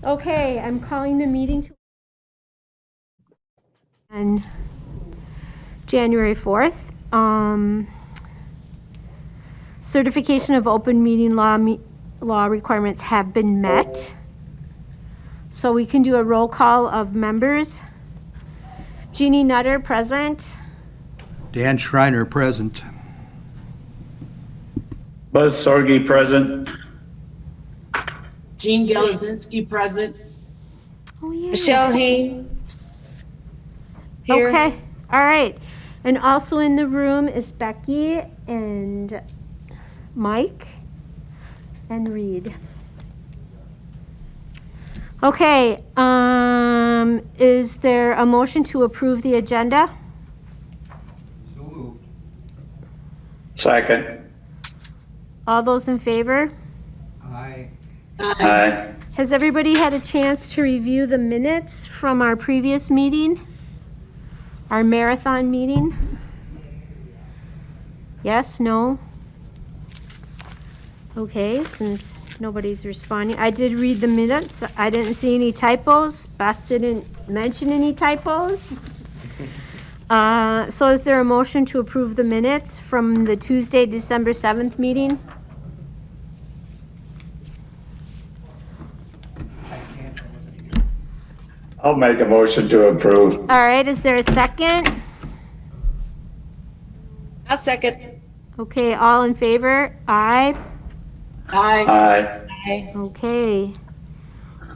Okay, I'm calling the meeting to on January 4th. Certification of open meeting law requirements have been met. So we can do a roll call of members. Jeannie Nutter, present. Dan Schreiner, present. Buzz Sorgi, present. Jean Galazinski, present. Oh, yeah. Michelle Hain. Here. Okay, all right. And also in the room is Becky and Mike and Reed. Okay, is there a motion to approve the agenda? So moved. Second. All those in favor? Aye. Aye. Has everybody had a chance to review the minutes from our previous meeting? Our marathon meeting? Yes, no? Okay, since nobody's responding. I did read the minutes. I didn't see any typos. Beth didn't mention any typos. So is there a motion to approve the minutes from the Tuesday, December 7th meeting? I'll make a motion to approve. All right, is there a second? I'll second. Okay, all in favor? Aye. Aye. Aye. Okay.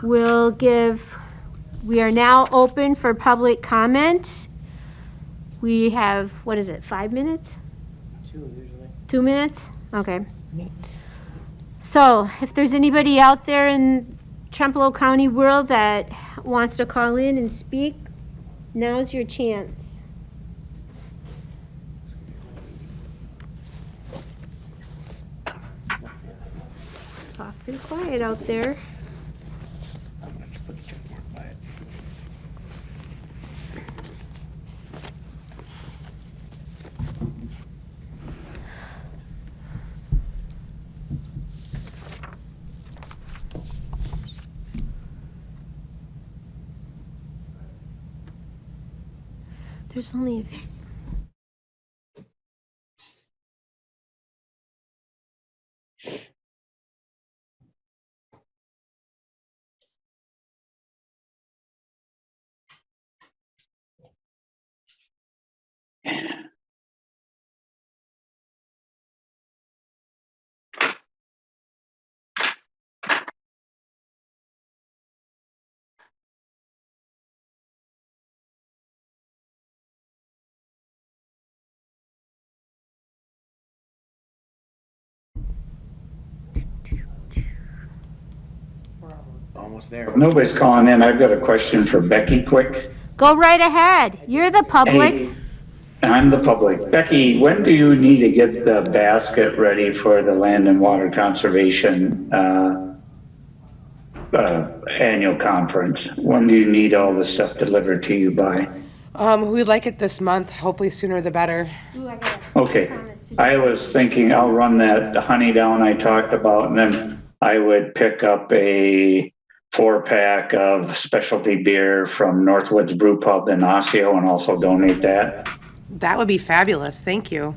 We are now open for public comment. We have, what is it, 5 minutes? 2 usually. 2 minutes? Okay. So if there's anybody out there in Trempealeau County world that wants to call in and speak, now's your chance. It's awfully quiet out there. There's only a few. Almost there. If nobody's calling in, I've got a question for Becky quick. Go right ahead. You're the public. Hey, I'm the public. Becky, when do you need to get the basket ready for the Land and Water Conservation annual conference? When do you need all the stuff delivered to you by? We'd like it this month, hopefully sooner the better. Ooh, I gotta Okay, promise to do I was thinking I'll run that honey down I talked about, and then I would pick up a 4-pack of specialty beer from Northwoods Brew Pub in Osseo and also donate that. That would be fabulous, thank you.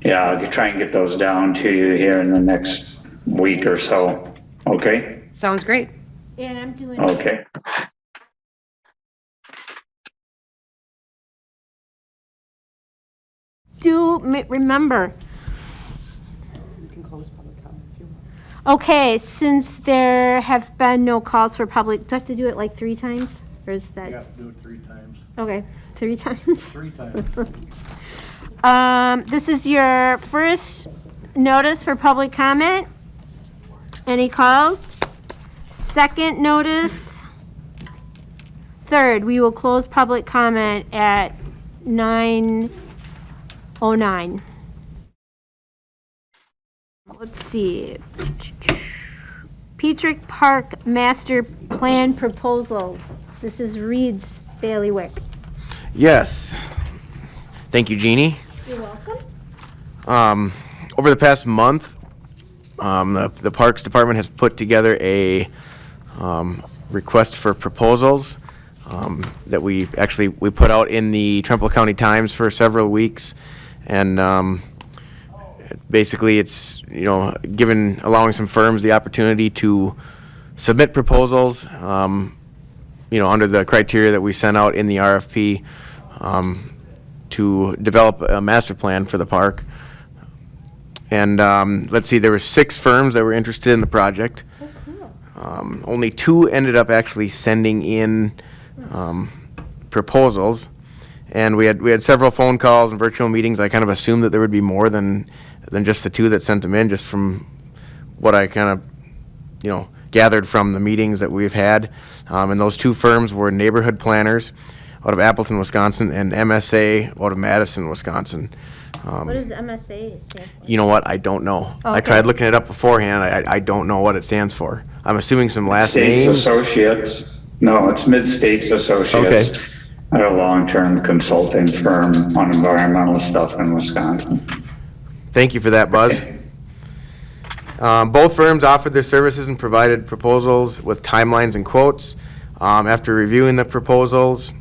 Yeah, I'll try and get those down to you here in the next week or so. Okay? Sounds great. And I'm doing. Okay. Remember. You can close public comment if you want. Okay, since there have been no calls for public, do I have to do it like 3 times? Or is that? You have to do it 3 times. Okay, 3 times. 3 times. This is your first notice for public comment. Any calls? Second notice. Third, we will close public comment at 9:09. Let's see. Petrick Park Master Plan Proposals. This is Reed's bailiwick. Yes. Thank you, Jeannie. You're welcome. Over the past month, the Parks Department has put together a request for proposals that we put out in the Trempealeau County Times for several weeks. And basically it's, allowing some firms the opportunity to submit proposals, under the criteria that we sent out in the RFP, to develop a master plan for the park. And let's see, there were 6 firms that were interested in the project. Only 2 ended up actually sending in proposals, and we had several phone calls and virtual meetings. I kind of assumed that there would be more than just the 2 that sent them in, just from what I kind of gathered from the meetings that we've had. And those 2 firms were Neighborhood Planners out of Appleton, Wisconsin, and MSA out of Madison, Wisconsin. What does MSA stand for? You know what? I don't know. I Okay. tried looking it up beforehand. I don't know what it stands for. I'm assuming some last States names. Associates. No, it's Mid-States Associates. They're a long-term consulting firm on environmental stuff in Wisconsin. Thank you for that, Buzz. Both firms offered their services and provided proposals with timelines and quotes. After reviewing the proposals,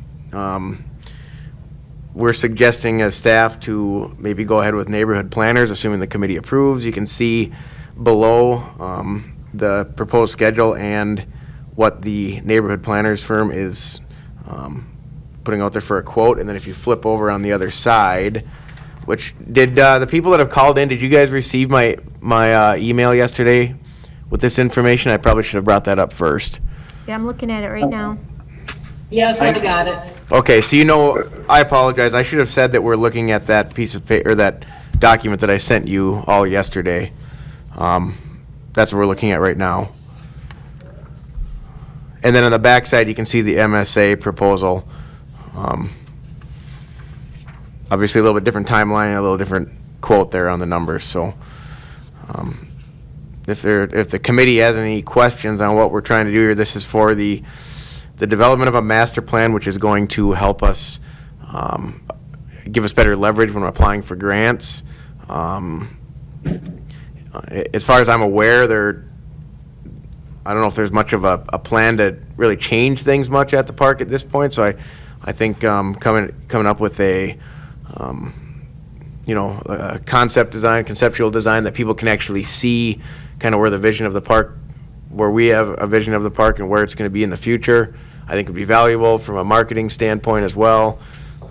we're suggesting as staff to maybe go ahead with Neighborhood Planners, assuming the committee approves. You can see below the proposed schedule and what the Neighborhood Planners firm is putting out there for a quote. And then if you flip over on the other side, which did the people that have called in, did you guys receive my email yesterday with this information? I probably should have brought that up first. Yeah, I'm looking at it right now. Yes, I got it. Okay, so I apologize. I should have said that we're looking at that piece of paper, or that document that I sent you all yesterday. That's what we're looking at right now. And then on the back side, you can see the MSA proposal. Obviously, a little bit different timeline and a little different quote there on the numbers. So, if the committee has any questions on what we're trying to do here, this is for the development of a master plan, which is going to help us give us better leverage when we're applying for grants. As far as I'm aware, I don't know if there's much of a plan to really change things much at the park at this point. So I think coming up with a concept design, conceptual design that people can actually see kind of where the vision of the park, where we have a vision of the park and where it's going to be in the future, I think would be valuable from a marketing standpoint as well.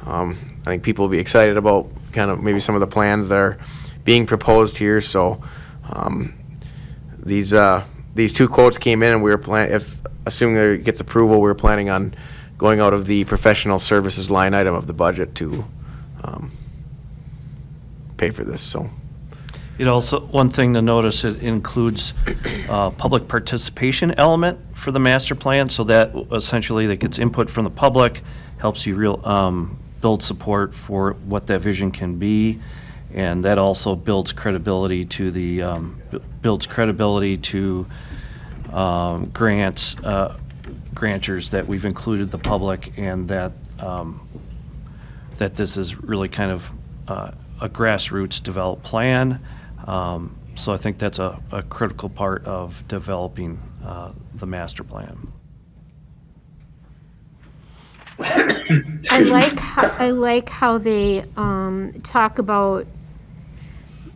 I think people will be excited about kind of maybe some of the plans that are being proposed here. So these 2 quotes came in, and we were assuming it gets approval, we were planning on going out of the professional services line item of the budget to pay for this. So. It also, one thing to notice, it includes public participation element for the master plan, so that essentially that gets input from the public, helps you build support for what that vision can be, and that also builds credibility to grantors that we've included the public, and that this is really kind of a grassroots developed plan. So I think that's a critical part of developing the master plan. I like how they talk about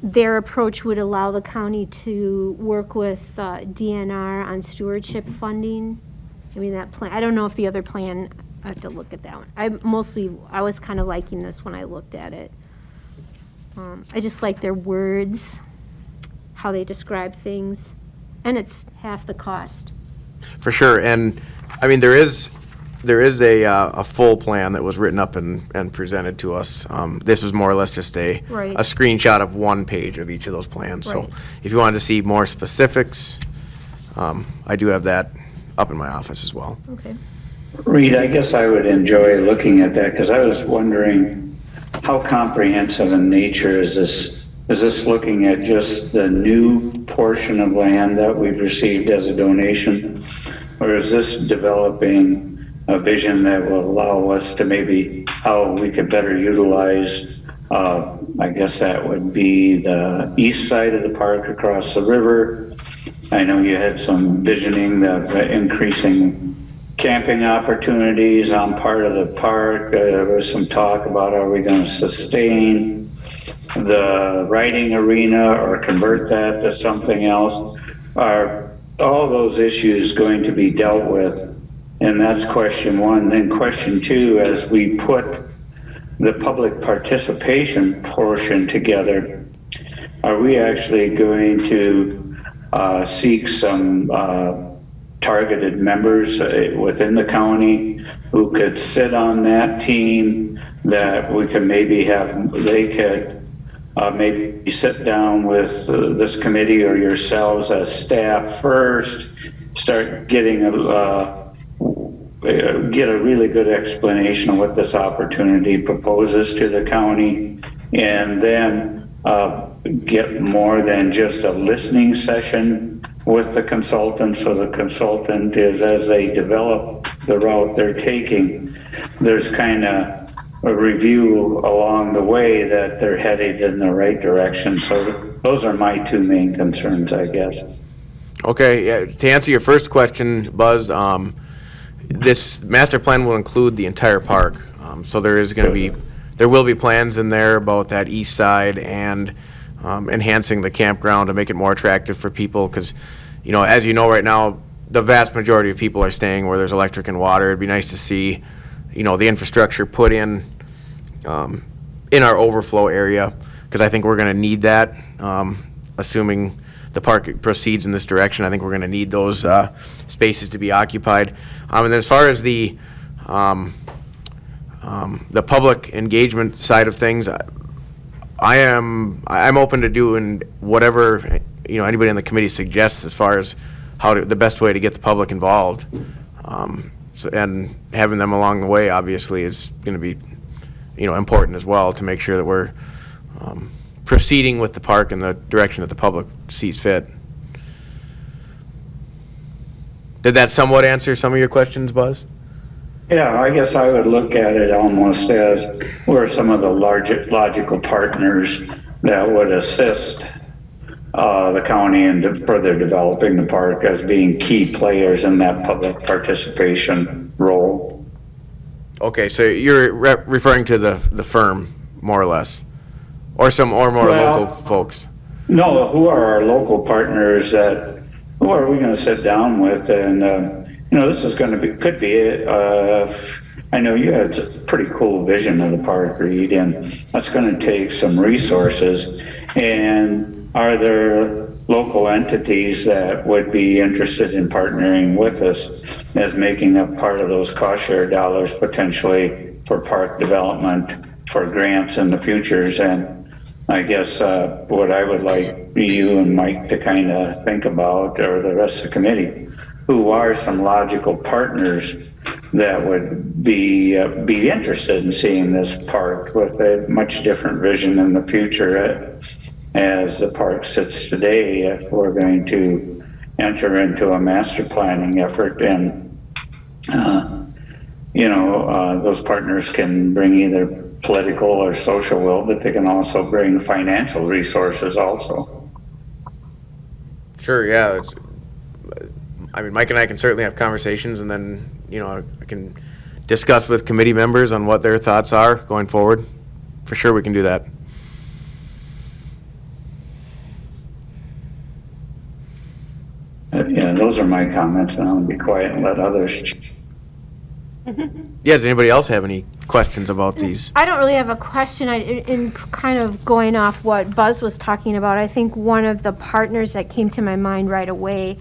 their approach would allow the county to work with DNR on stewardship funding. I mean, that plan, I don't know if the other plan, I have to look at that one. I was kind of liking this when I looked at it. I just like their words, how they describe things, and it's half the cost. For sure, and I mean there is a full plan that was written up and presented to us. This was more or less just a screenshot of one page of each of those plans. Right. So if you wanted to see more specifics, I do have that up in my office as well. Okay. Reed, I guess I would enjoy looking at that, because I was wondering how comprehensive in nature is this? Is this looking at just the new portion of land that we've received as a donation? Or is this developing a vision that will allow us to maybe how we could better utilize I guess that would be the east side of the park across the river. I know you had some visioning of increasing camping opportunities on part of the park. There was some talk about, are we going to sustain the riding arena or convert that to something else? Are all those issues going to be dealt with? And that's question one. Then question two, as we put the public participation portion together, are we actually going to seek some targeted members within the county who could sit on that team, that we could maybe have, they could maybe sit down with this committee or yourselves as staff first, start getting get a really good explanation of what this opportunity proposes to the county, and then get more than just a listening session with the consultant. So the consultant is, as they develop the route they're taking, there's kind of a review along the way that they're headed in the right direction. So those are my two main concerns, I guess. Okay, yeah, to answer your first question, Buzz, this master plan will include the entire park. So there will be plans in there about that east side and enhancing the campground to make it more attractive for people. Because, as you know, right now, the vast majority of people are staying where there's electric and water. It'd be nice to see, the infrastructure put in our overflow area, because I think we're going to need that, assuming the park proceeds in this direction. I think we're going to need those spaces to be occupied. And then as far as the public engagement side of things, I'm open to doing whatever anybody on the committee suggests as far as the best way to get the public involved. And having them along the way obviously is going to be important as well, to make sure that we're proceeding with the park in the direction that the public sees fit. Did that somewhat answer some of your questions, Buzz? Yeah, I guess I would look at it almost as we're some of the logical partners that would assist the county in further developing the park as being key players in that public participation role. Okay, so you're referring to the firm, more or less, or more local folks? No, who are our local partners who are we going to sit down with? And, this is going to could be it. I know you had a pretty cool vision of the park, Reed, and that's going to take some resources. And are there local entities that would be interested in partnering with us as making up part of those cost share dollars potentially for park development, for grants in the futures? And I guess what I would like you and Mike to kind of think about, or the rest of the committee, who are some logical partners that would be interested in seeing this park with a much different vision in the future as the park sits today, if we're going to enter into a master planning effort. And those partners can bring either political or social will, but they can also bring financial resources also. Sure, yeah. Mike and I can certainly have conversations, and then, I can discuss with committee members on what their thoughts are going forward. For sure, we can do that. Yeah, those are my comments, and I'll be quiet and let others. Yeah, does anybody else have any questions about these? I don't really have a question. In kind of going off what Buzz was talking about, I think one of the partners that came to my mind right away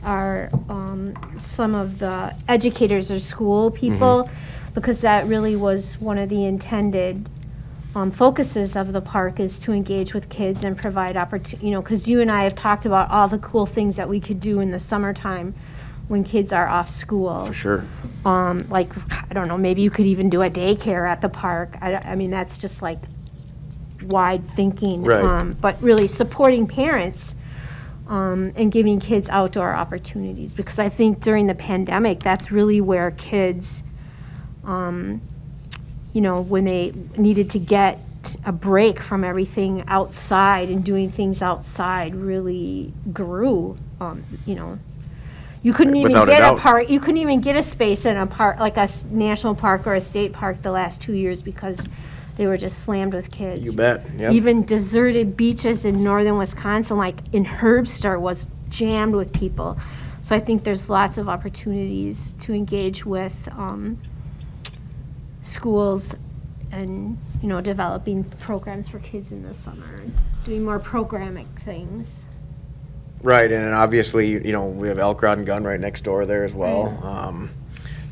are some of the educators or school people, because that really was one of the intended focuses of the park, is to engage with kids and provide opportunity, because you and I have talked about all the cool things that we could do in the summertime when kids are off school. For sure. Like, I don't know, maybe you could even do a daycare at the park. I mean, that's just like wide thinking. Right. But really supporting parents and giving kids outdoor opportunities, because I think during the pandemic, that's really where kids, when they needed to get a break from everything outside and doing things outside really grew. You know, you couldn't even Without a get a doubt. park, you couldn't even get a space in a park, like a national park or a state park the last 2 years because they were just slammed with kids. You bet, yep. Even deserted beaches in northern Wisconsin, like in Herbster, was jammed with people. So I think there's lots of opportunities to engage with schools and, you know, developing programs for kids in the summer, and doing more programming things. Right, and then obviously, you know, we have Elk Rod and Gun right next door there as well.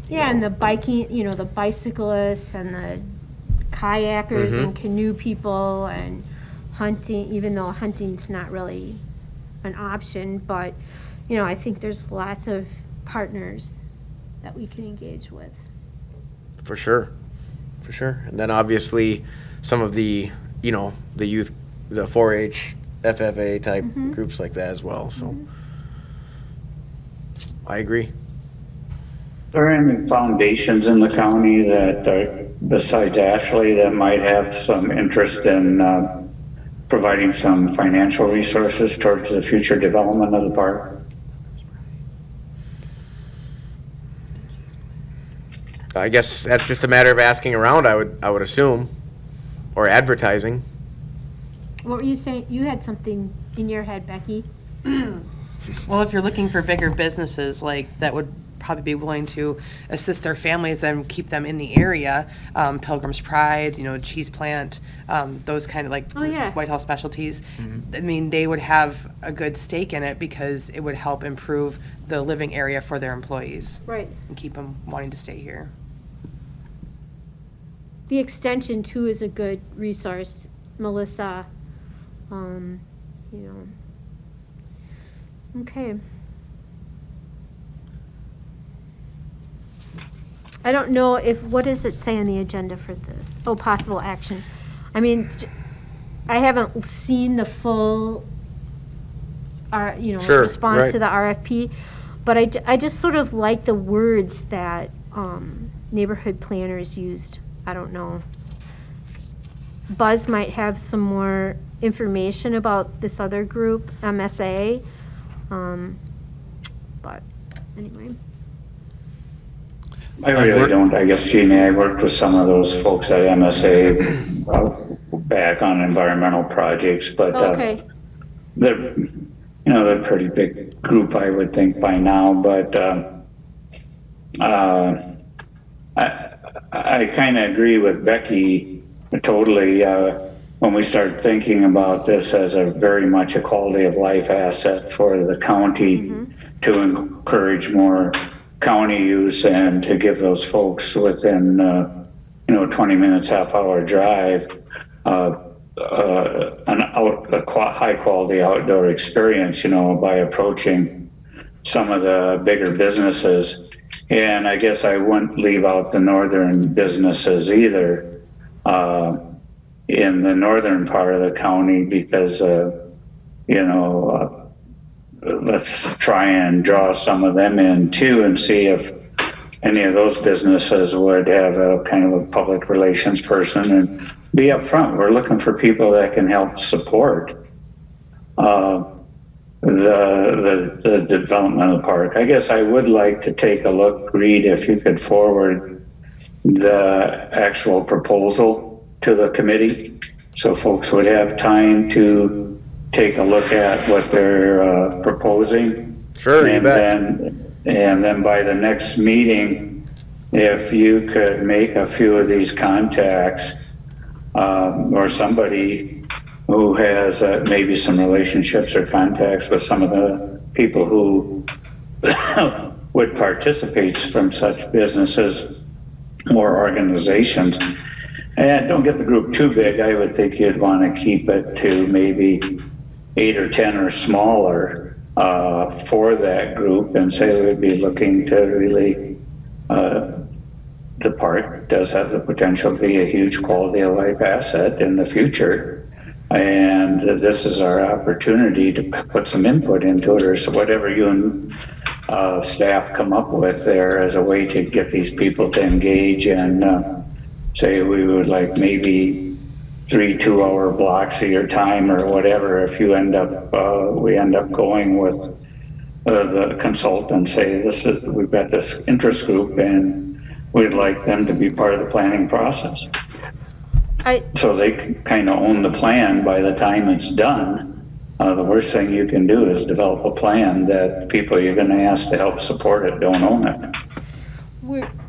Yeah, and the biking, you know, the bicyclists and the kayakers and canoe people and hunting, even though hunting's not really an option, but, you know, I think there's lots of partners that we can engage with. For sure, for sure. And then obviously, some of the, you know, the youth, the 4-H, FFA type groups like that as well, so. I agree. Are there any foundations in the county that are, besides Ashley, that might have some interest in providing some financial resources towards the future development of the park? I guess that's just a matter of asking around, I would assume, or advertising. What were you saying? You had something in your head, Becky? Well, if you're looking for bigger businesses, like, that would probably be willing to assist their families and keep them in the area, Pilgrim's Pride, you know, Cheese Plant, those kind of, like, Oh, yeah. White House Specialties. I mean, they would have a good stake in it because it would help improve the living area for their employees Right. and keep them wanting to stay here. The extension too is a good resource, Melissa. You know. Okay. I don't know what does it say on the agenda for this? Oh, possible action. I mean, I haven't seen the full, Sure, response right. to the RFP, but I just sort of like the words that neighborhood planners used. I don't know. Buzz might have some more information about this other group, MSA. But anyway. I really don't, I guess, Jeannie, I worked with some of those folks at MSA back on environmental projects, but Okay. they're, you know, they're a pretty big group, I would think, by now, but I kind of agree with Becky totally. When we start thinking about this as a very much a quality of life asset for the county to encourage more county use and to give those folks within, 20 minutes, half-hour drive, a high quality outdoor experience, by approaching some of the bigger businesses. And I guess I wouldn't leave out the northern businesses either, in the northern part of the county, because, let's try and draw some of them in too and see if any of those businesses would have a kind of a public relations person and be upfront. We're looking for people that can help support the development of the park. I guess I would like to take a look, Reed, if you could forward the actual proposal to the committee so folks would have time to take a look at what they're proposing. Sure, you and bet. And then by the next meeting, if you could make a few of these contacts, or somebody who has maybe some relationships or contacts with some of the people who would participate from such businesses or organizations. And don't get the group too big. I would think you'd want to keep it to maybe 8 or 10 or smaller for that group, and say we'd be looking to really, the park does have the potential to be a huge quality of life asset in the future. And this is our opportunity to put some input into it, or so whatever you and staff come up with there as a way to get these people to engage and say we would like maybe 3 2-hour blocks of your time or whatever, if you end up, we end up going with the consultant, say, we've got this interest group and we'd like them to be part of the planning process. So they kind of own the plan by the time it's done. The worst thing you can do is develop a plan that people you're going to ask to help support it don't own it.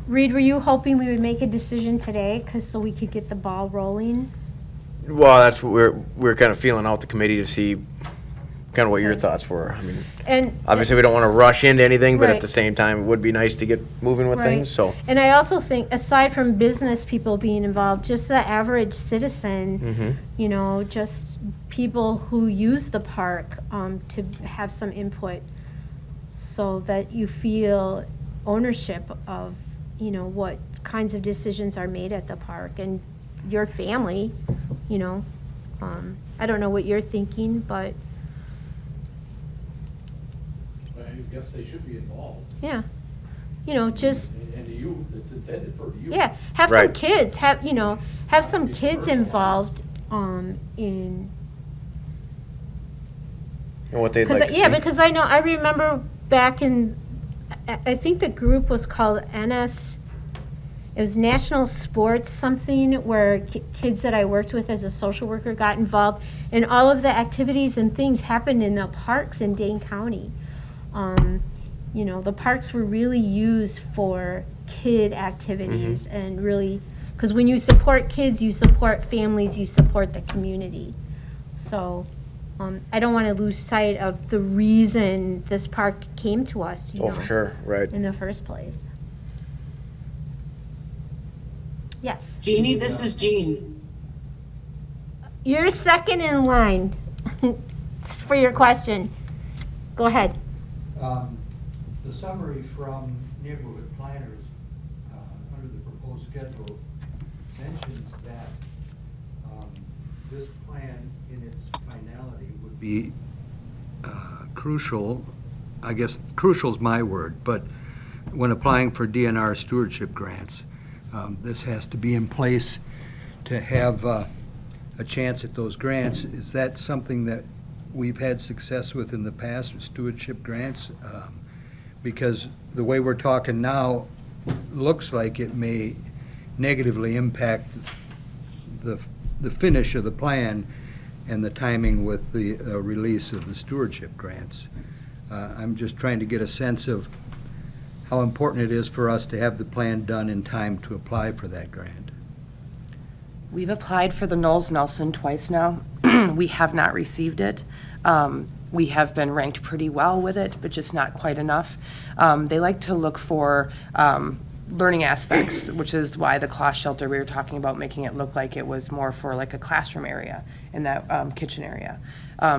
Reed, were you hoping we would make a decision today, so we could get the ball rolling? Well, that's what we're kind of feeling out the committee to see kind of what your thoughts were. I mean, And obviously we don't want to rush into anything, but Right. at the same time, it would be nice to get moving with Right. things, so. And I also think, aside from business people being involved, just the average citizen, you know, just people who use the park, to have some input so that you feel ownership of, you know, what kinds of decisions are made at the park and your family, you know. I don't know what you're thinking, but I guess they should be involved. yeah, you know, just, And the youth, it's intended for the youth. yeah, have some Right. kids, have some kids involved, in, And what they'd like to see. yeah, because I remember back in, I think the group was called it was National Sports something, where kids that I worked with as a social worker got involved, and all of the activities and things happened in the parks in Dane County. You know, the parks were really used for kid activities and really, because when you support kids, you support families, you support the community. So, I don't want to lose sight of the reason this park came to us, you know. Oh, for sure, right. In the first place. Yes. Jeannie, this is Jean. You're second in line for your question. Go ahead. The summary from neighborhood planners under the proposed schedule mentions that this plan in its finality would be crucial. I guess crucial is my word, but when applying for DNR stewardship grants, this has to be in place to have a chance at those grants. Is that something that we've had success with in the past, with stewardship grants? Because the way we're talking now looks like it may negatively impact the finish of the plan and the timing with the release of the stewardship grants. I'm just trying to get a sense of how important it is for us to have the plan done in time to apply for that grant. We've applied for the Knowles Nelson twice now. We have not received it. We have been ranked pretty well with it, but just not quite enough. They like to look for learning aspects, which is why the class shelter, we were talking about making it look like it was more for like a classroom area in that kitchen area,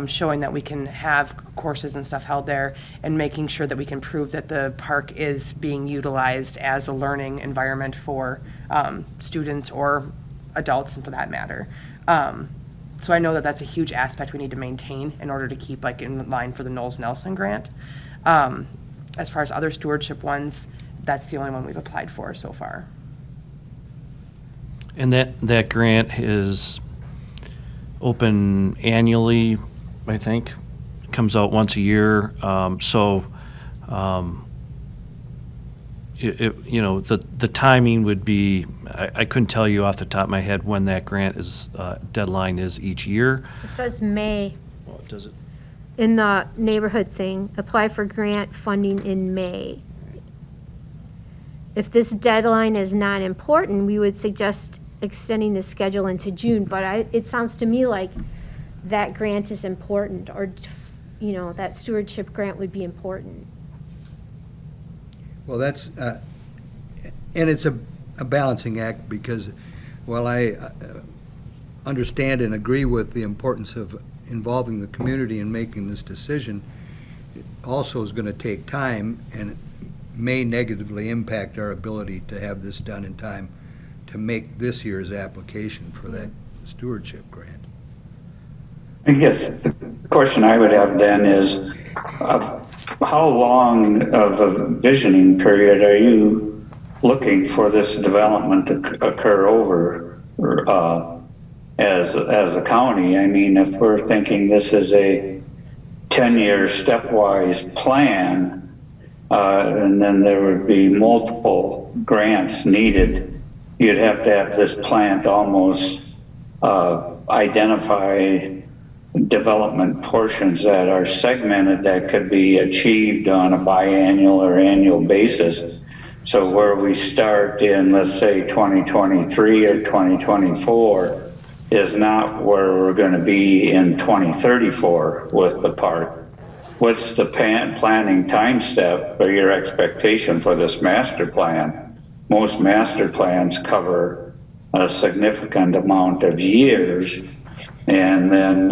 showing that we can have courses and stuff held there and making sure that we can prove that the park is being utilized as a learning environment for students or adults, and for that matter. So I know that that's a huge aspect we need to maintain in order to keep like in line for the Knowles Nelson grant. As far as other stewardship ones, that's the only one we've applied for so far. And that grant is open annually, I think. It comes out once a year. You know, the timing would be, I couldn't tell you off the top of my head when that grant is, deadline is each year. It says May Well, does it? in the neighborhood thing. Apply for grant funding in May. If this deadline is not important, we would suggest extending the schedule into June, but it sounds to me like that grant is important, or, you know, that stewardship grant would be important. Well, that's, and it's a balancing act, because while I understand and agree with the importance of involving the community in making this decision, it also is going to take time and may negatively impact our ability to have this done in time to make this year's application for that stewardship grant. I guess the question I would have then is, how long of a visioning period are you looking for this development to occur over? as a county. I mean, if we're thinking this is a 10-year stepwise plan, and then there would be multiple grants needed, you'd have to have this plant almost identify development portions that are segmented that could be achieved on a biannual or annual basis. So where we start in, let's say, 2023 or 2024 is not where we're going to be in 2034 with the park. What's the planning time step or your expectation for this master plan? Most master plans cover a significant amount of years, and then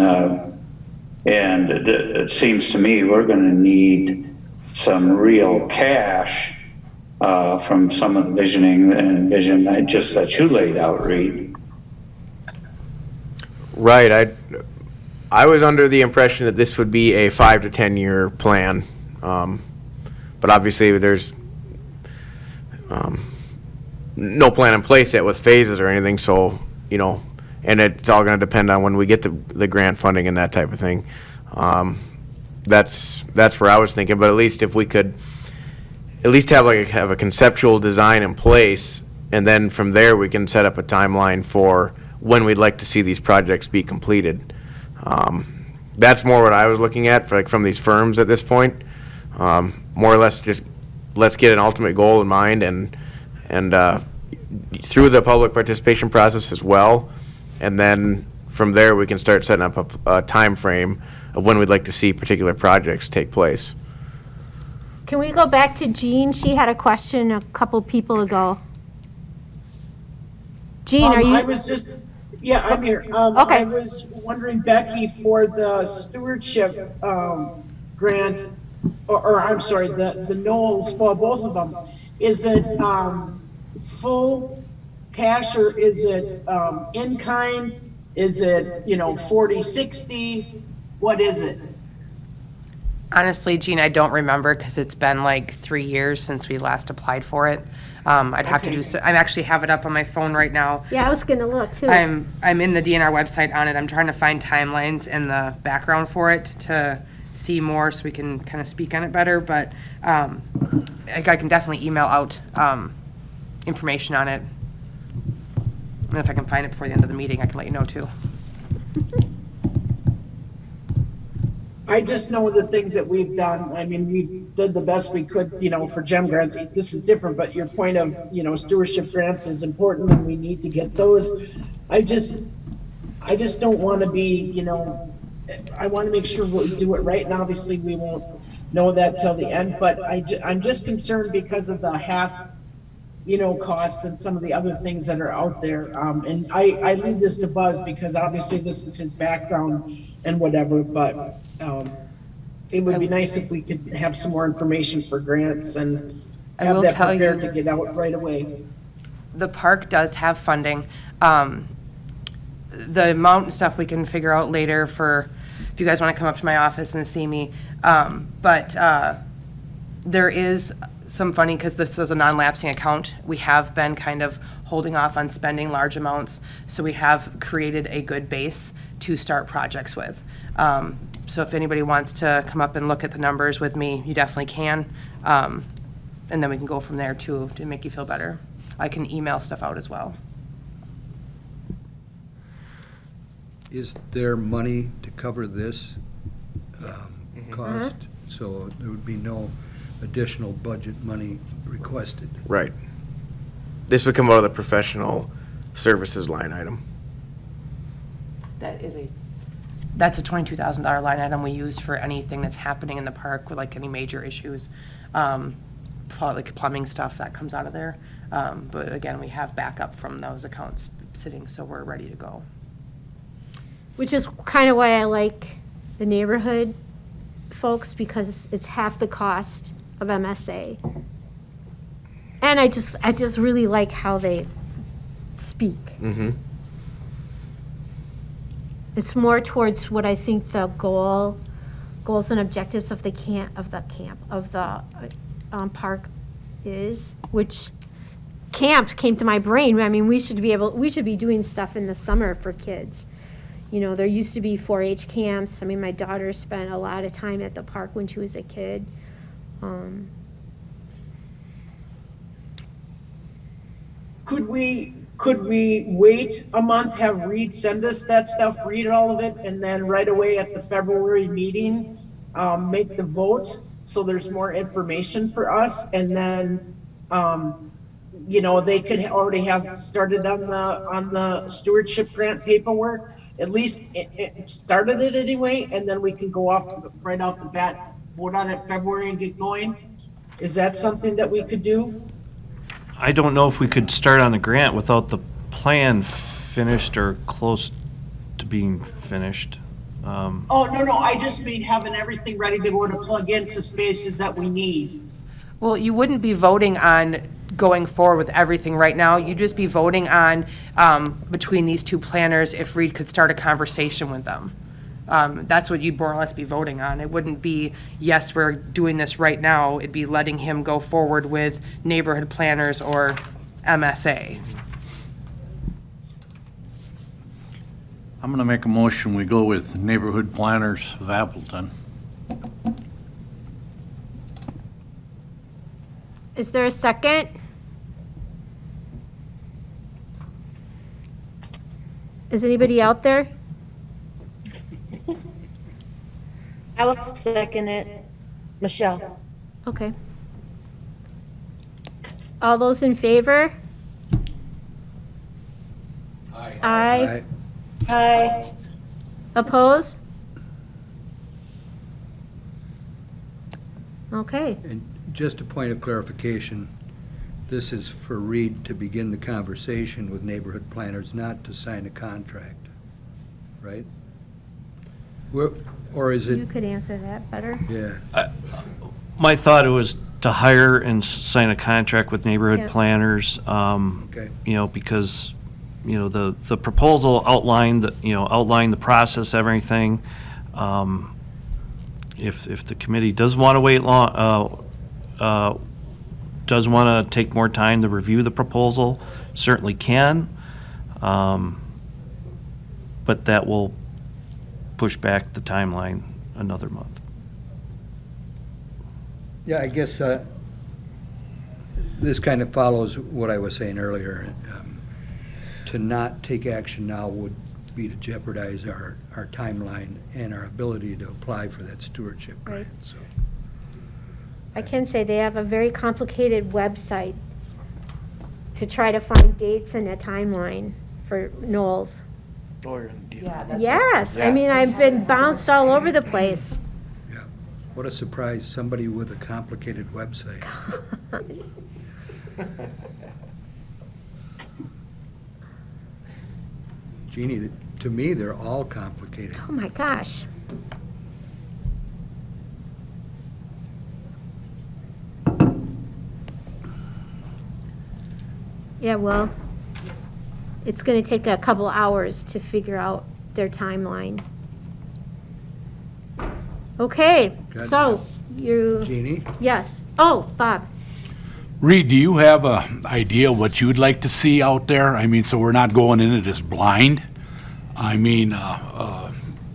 and it seems to me we're going to need some real cash from some of the vision that you laid out, Reed. Right, I was under the impression that this would be a 5 to 10 year plan. But obviously there's no plan in place yet with phases or anything, so, you know, and it's all gonna depend on when we get the grant funding and that type of thing. That's where I was thinking, but at least if we could at least have a conceptual design in place, and then from there we can set up a timeline for when we'd like to see these projects be completed. That's more what I was looking at from these firms at this point. More or less just let's get an ultimate goal in mind, and through the public participation process as well, and then from there we can start setting up a time frame of when we'd like to see particular projects take place. Can we go back to Jean? She had a question a couple people ago. Jean, are you? I was just, yeah, I'm here. Okay. I was wondering, Becky, for the stewardship grant, or I'm sorry, the Knowles, well, both of them, is it full cash or is it in kind? Is it, 40/60? What is it? Honestly, Gene, I don't remember because it's been like 3 years since we last applied for it. I'd have to do so. I actually have it up on my phone right now. Yeah, I was gonna look too. I'm in the DNR website on it. I'm trying to find timelines in the background for it to see more so we can kind of speak on it better. But I can definitely email out information on it. And if I can find it before the end of the meeting, I can let you know too. I just know the things that we've done. I mean, we've did the best we could, for GEM grants. This is different, but your point of, stewardship grants is important and we need to get those. I just don't want to be, I want to make sure we do it right. And obviously we won't know that till the end, but I'm just concerned because of the half, cost and some of the other things that are out there. And I lead this to Buzz because obviously this is his background and whatever, but it would be nice if we could have some more information for grants and have that prepared to get out right away. The park does have funding. The amount and stuff we can figure out later for, if you guys want to come up to my office and see me. But there is some funding because this is a non-lapsing account. We have been kind of holding off on spending large amounts, so we have created a good base to start projects with. So if anybody wants to come up and look at the numbers with me, you definitely can. And then we can go from there too to make you feel better. I can email stuff out as well. Is there money to cover this cost? So there would be no additional budget money requested? Right. This would come out of the professional services line item. That's a $22,000 line item we use for anything that's happening in the park with like any major issues. Probably like plumbing stuff that comes out of there. But again, we have backup from those accounts sitting, so we're ready to go. Which is kind of why I like the neighborhood folks, because it's half the cost of MSA. And I just really like how they speak. Mm-hmm. It's more towards what I think the goals and objectives of the park is, which camp came to my brain. I mean, we should be doing stuff in the summer for kids. You know, there used to be 4-H camps. I mean, my daughter spent a lot of time at the park when she was a kid. Could we wait a month, have Reed send us that stuff, read all of it, and then right away at the February meeting, make the vote, so there's more information for us, and then, you know, they could already have started on the stewardship grant paperwork, at least it started it anyway, and then we can go right off the bat, vote on it February and get going? Is that something that we could do? I don't know if we could start on the grant without the plan finished or close to being finished. Oh, no, I just mean having everything ready to go to plug into spaces that we need. Well, you wouldn't be voting on going forward with everything right now. You'd just be voting on, between these two planners, if Reed could start a conversation with them. That's what you'd more or less be voting on. It wouldn't be, yes, we're doing this right now. It'd be letting him go forward with neighborhood planners or MSA. I'm going to make a motion, we go with Neighborhood Planners of Appleton. Is there a second? Is anybody out there? I will second it. Michelle. Okay. All those in favor? Aye. Aye. Hi. Oppose? Okay. And just a point of clarification, this is for Reed to begin the conversation with neighborhood planners, not to sign a contract, right? Or is You it, could answer that better. yeah, My thought it was to hire and sign a contract with neighborhood Yeah. planners, okay. you know, because, you know, the proposal outlined the process, everything. If the committee does want to wait long, does want to take more time to review the proposal, certainly can. But that will push back the timeline another month. Yeah, I guess this kind of follows what I was saying earlier. To not take action now would be to jeopardize our timeline and our ability to apply for that stewardship grant, so. I can say they have a very complicated website to try to find dates and a timeline for Knowles. Yes, I mean, I've been bounced all over the place. Yeah, what a surprise, somebody with a complicated website. Jeannie, to me, they're all complicated. Oh, my gosh. Yeah, well, it's going to take a couple hours to figure out their timeline. Okay, Got so you, Jeannie? yes. Oh, Bob. Reed, do you have an idea what you'd like to see out there? I mean, so we're not going into this blind. I mean,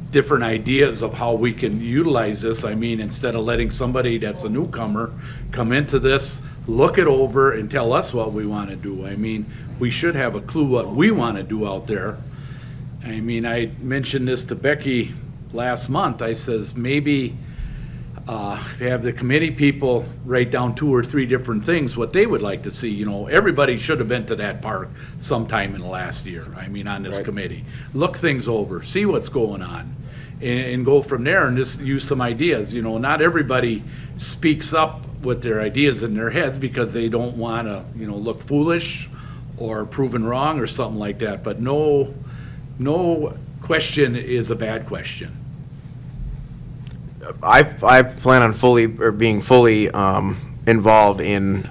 different ideas of how we can utilize this. I mean, instead of letting somebody that's a newcomer come into this, look it over and tell us what we want to do. I mean, we should have a clue what we want to do out there. I mean, I mentioned this to Becky last month. I says, maybe have the committee people write down 2 or 3 different things, what they would like to see. You know, everybody should have been to that park sometime in the last year, I mean, on this committee. Look things over, see what's going on, and go from there and just use some ideas. You know, not everybody speaks up with their ideas in their heads because they don't want to, you know, look foolish or proven wrong or something like that. But no question is a bad question. I plan on being fully involved in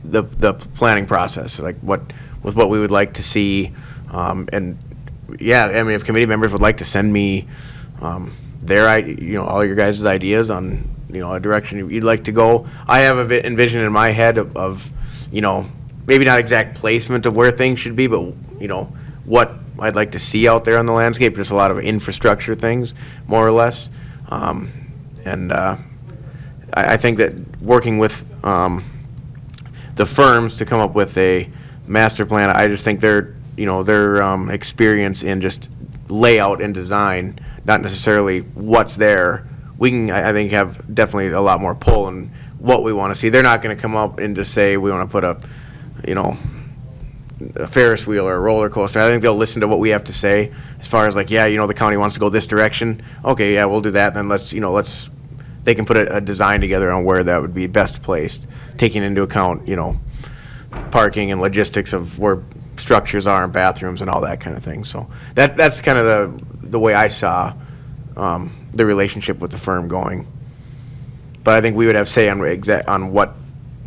the planning process, like what we would like to see, and yeah, I mean, if committee members would like to send me all your guys' ideas on a direction you'd like to go. I have a envision in my head of maybe not exact placement of where things should be, but, you know, what I'd like to see out there on the landscape, just a lot of infrastructure things, more or less. I think that working with the firms to come up with a master plan, I just think their experience in just layout and design, not necessarily what's there, we can, I think, have definitely a lot more pull in what we want to see. They're not going to come up and just say, we want to put a Ferris wheel or a roller coaster. I think they'll listen to what we have to say as far as like, yeah, the county wants to go this direction. Okay, yeah, we'll do that. Then they can put a design together on where that would be best placed, taking into account, parking and logistics of where structures are and bathrooms and all that kind of thing. So that's kind of the way I saw the relationship with the firm going. But I think we would have say on what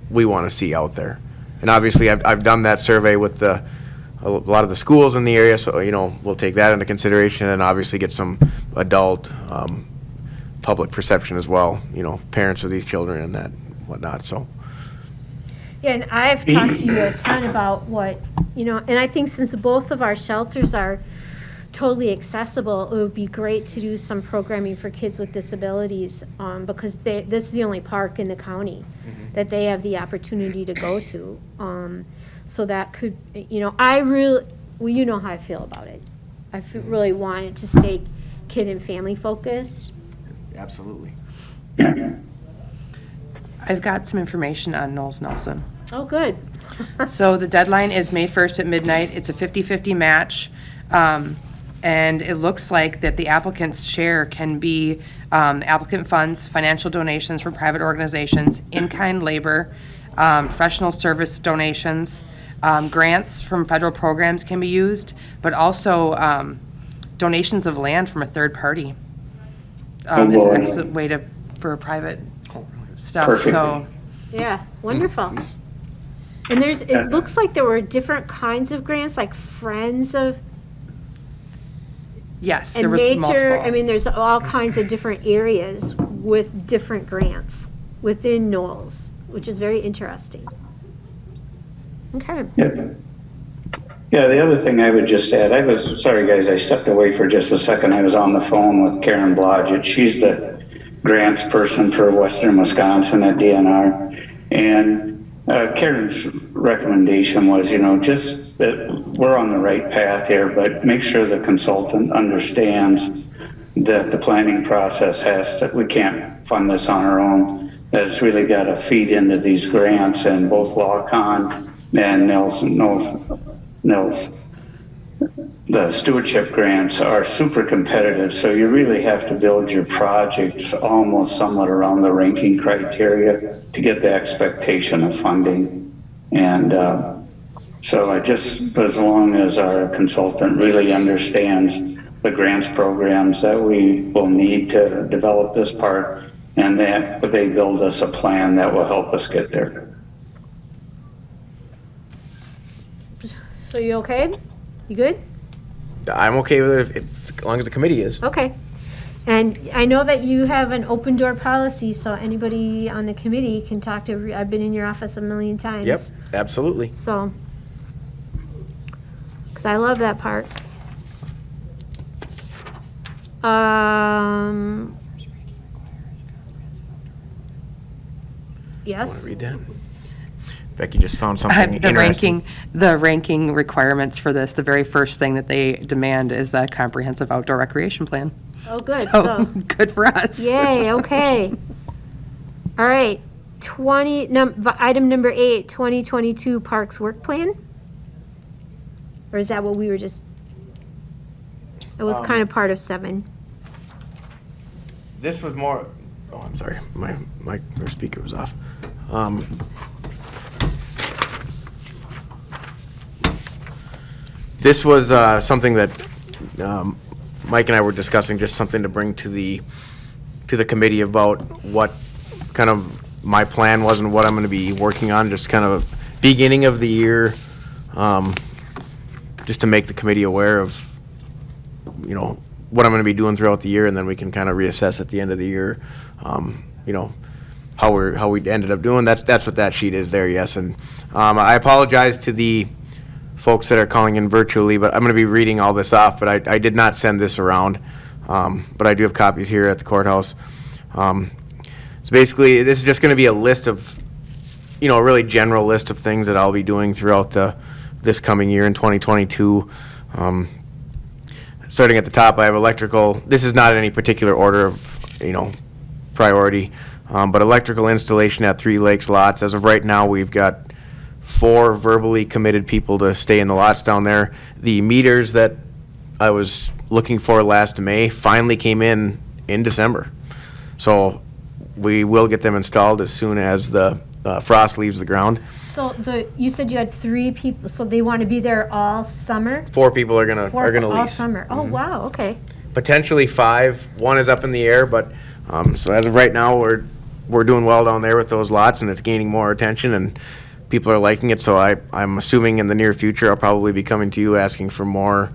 we want to see out there. And obviously, I've done that survey with a lot of the schools in the area, so we'll take that into consideration, and obviously get some adult public perception as well. Parents of these children and that whatnot. So. Yeah, and I've talked to you a ton about what, and I think since both of our shelters are totally accessible, it would be great to do some programming for kids with disabilities, because this is the only park in the county that they have the opportunity to go to. So that could, I really, well, you know how I feel about it. I really want it to stay kid and family focused. Absolutely. I've got some information on Knowles Nelson. Oh, good. So the deadline is May 1st at midnight. It's a 50-50 match. And it looks like that the applicant's share can be applicant funds, financial donations from private organizations, in-kind labor, professional service donations, grants from federal programs can be used, but also donations of land from a third party is an excellent way for private stuff. Perfect. So Yeah, wonderful. And it looks like there were different kinds of grants, like Friends of yes, there and was Nature. multiple. I mean, there's all kinds of different areas with different grants within Knowles, which is very interesting. Okay. Yeah, the other thing I would just add, sorry guys, I stepped away for just a second. I was on the phone with Karen Blodgett. She's the grants person for Western Wisconsin at DNR. And Karen's recommendation was, just that we're on the right path here, but make sure the consultant understands that the planning process we can't fund this on our own, that it's really got to feed into these grants, and both LawCon and Nels, the stewardship grants are super competitive, so you really have to build your projects almost somewhat around the ranking criteria to get the expectation of funding. And so as long as our consultant really understands the grants programs that we will need to develop this part, and that they build us a plan that will help us get there. So you okay? You good? I'm okay with it as long as the committee is. Okay. And I know that you have an open door policy, so anybody on the committee can talk to, I've been in your office a million times. Yep, absolutely. So, because I love that park. Yes? Want to read that? Becky just found something interesting. The ranking requirements for this, the very first thing that they demand is a comprehensive outdoor recreation plan. Oh, good. So, good for us. Yay, okay. All right, item number 8, 2022 Parks Work Plan? Or is that what we were just, it was kind of part of 7. This was more, oh, I'm sorry, my speaker was off. This was something that Mike and I were discussing, just something to bring to the committee about what kind of my plan was and what I'm going to be working on, just kind of beginning of the year, just to make the committee aware of, what I'm going to be doing throughout the year, and then we can kind of reassess at the end of the year, how we ended up doing. That's what that sheet is there, yes. And I apologize to the folks that are calling in virtually, but I'm going to be reading all this off, but I did not send this around. But I do have copies here at the courthouse. So basically, this is just going to be a list of, a really general list of things that I'll be doing throughout this coming year in 2022. Starting at the top, I have electrical. This is not in any particular order of, priority, but electrical installation at Three Lakes lots. As of right now, we've got 4 verbally committed people to stay in the lots down there. The meters that I was looking for last May finally came in December. So we will get them installed as soon as the frost leaves the ground. So you said you had 3 people, so they want to be there all summer? 4 people are gonna All lease. summer. Oh, wow, okay. Potentially 5. 1 is up in the air, but so as of right now, we're doing well down there with those lots, and it's gaining more attention, and people are liking it. So I'm assuming in the near future, I'll probably be coming to you asking for more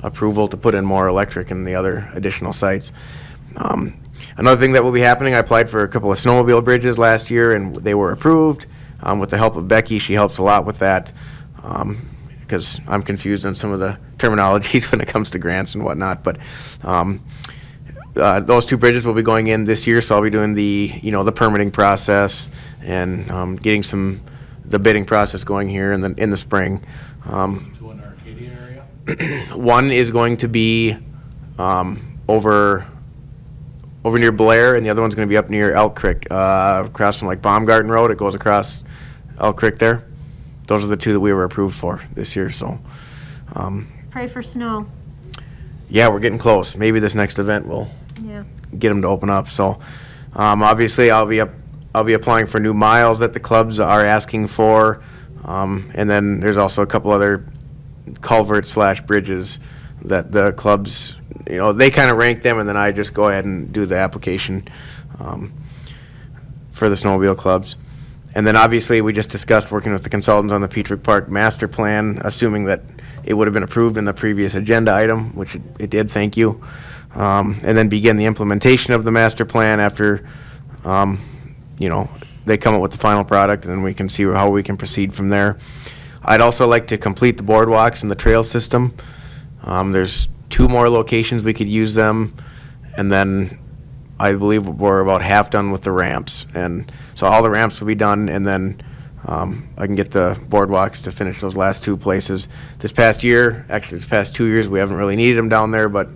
approval to put in more electric in the other additional sites. Another thing that will be happening, I applied for a couple of snowmobile bridges last year, and they were approved. With the help of Becky, she helps a lot with that, because I'm confused on some of the terminologies when it comes to grants and whatnot. But those 2 bridges will be going in this year, so I'll be doing the permitting process and getting the bidding process going here in the spring. To an Arcadia area? One is going to be over near Blair, and the other one's going to be up near Elk Creek, across from like Baumgarten Road. It goes across Elk Creek there. Those are the 2 that we were approved for this year. So, Pray for snow. yeah, we're getting close. Maybe this next event will Yeah. get them to open up. So, obviously, I'll be applying for new miles that the clubs are asking for, and then there's also a couple other culverts/bridges that the clubs, they kind of rank them, and then I just go ahead and do the application for the snowmobile clubs. And then obviously, we just discussed working with the consultants on the Petrick Park master plan, assuming that it would have been approved in the previous agenda item, which it did, thank you. And then begin the implementation of the master plan after, they come up with the final product, and then we can see how we can proceed from there. I'd also like to complete the boardwalks and the trail system. There's 2 more locations we could use them, and then I believe we're about half done with the ramps. And so all the ramps will be done, and then I can get the boardwalks to finish those last 2 places. This past 2 years, we haven't really needed them down there, but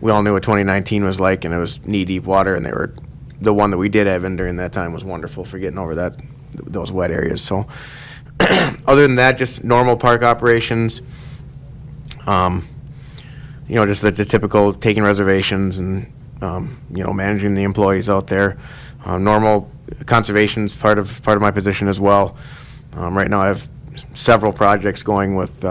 we all knew what 2019 was like, and it was knee-deep water, and the one that we did have in during that time was wonderful for getting over those wet areas. So other than that, just normal park operations. Just the typical taking reservations and, managing the employees out there. Normal conservation's part of my position as well. Right now I have several projects going with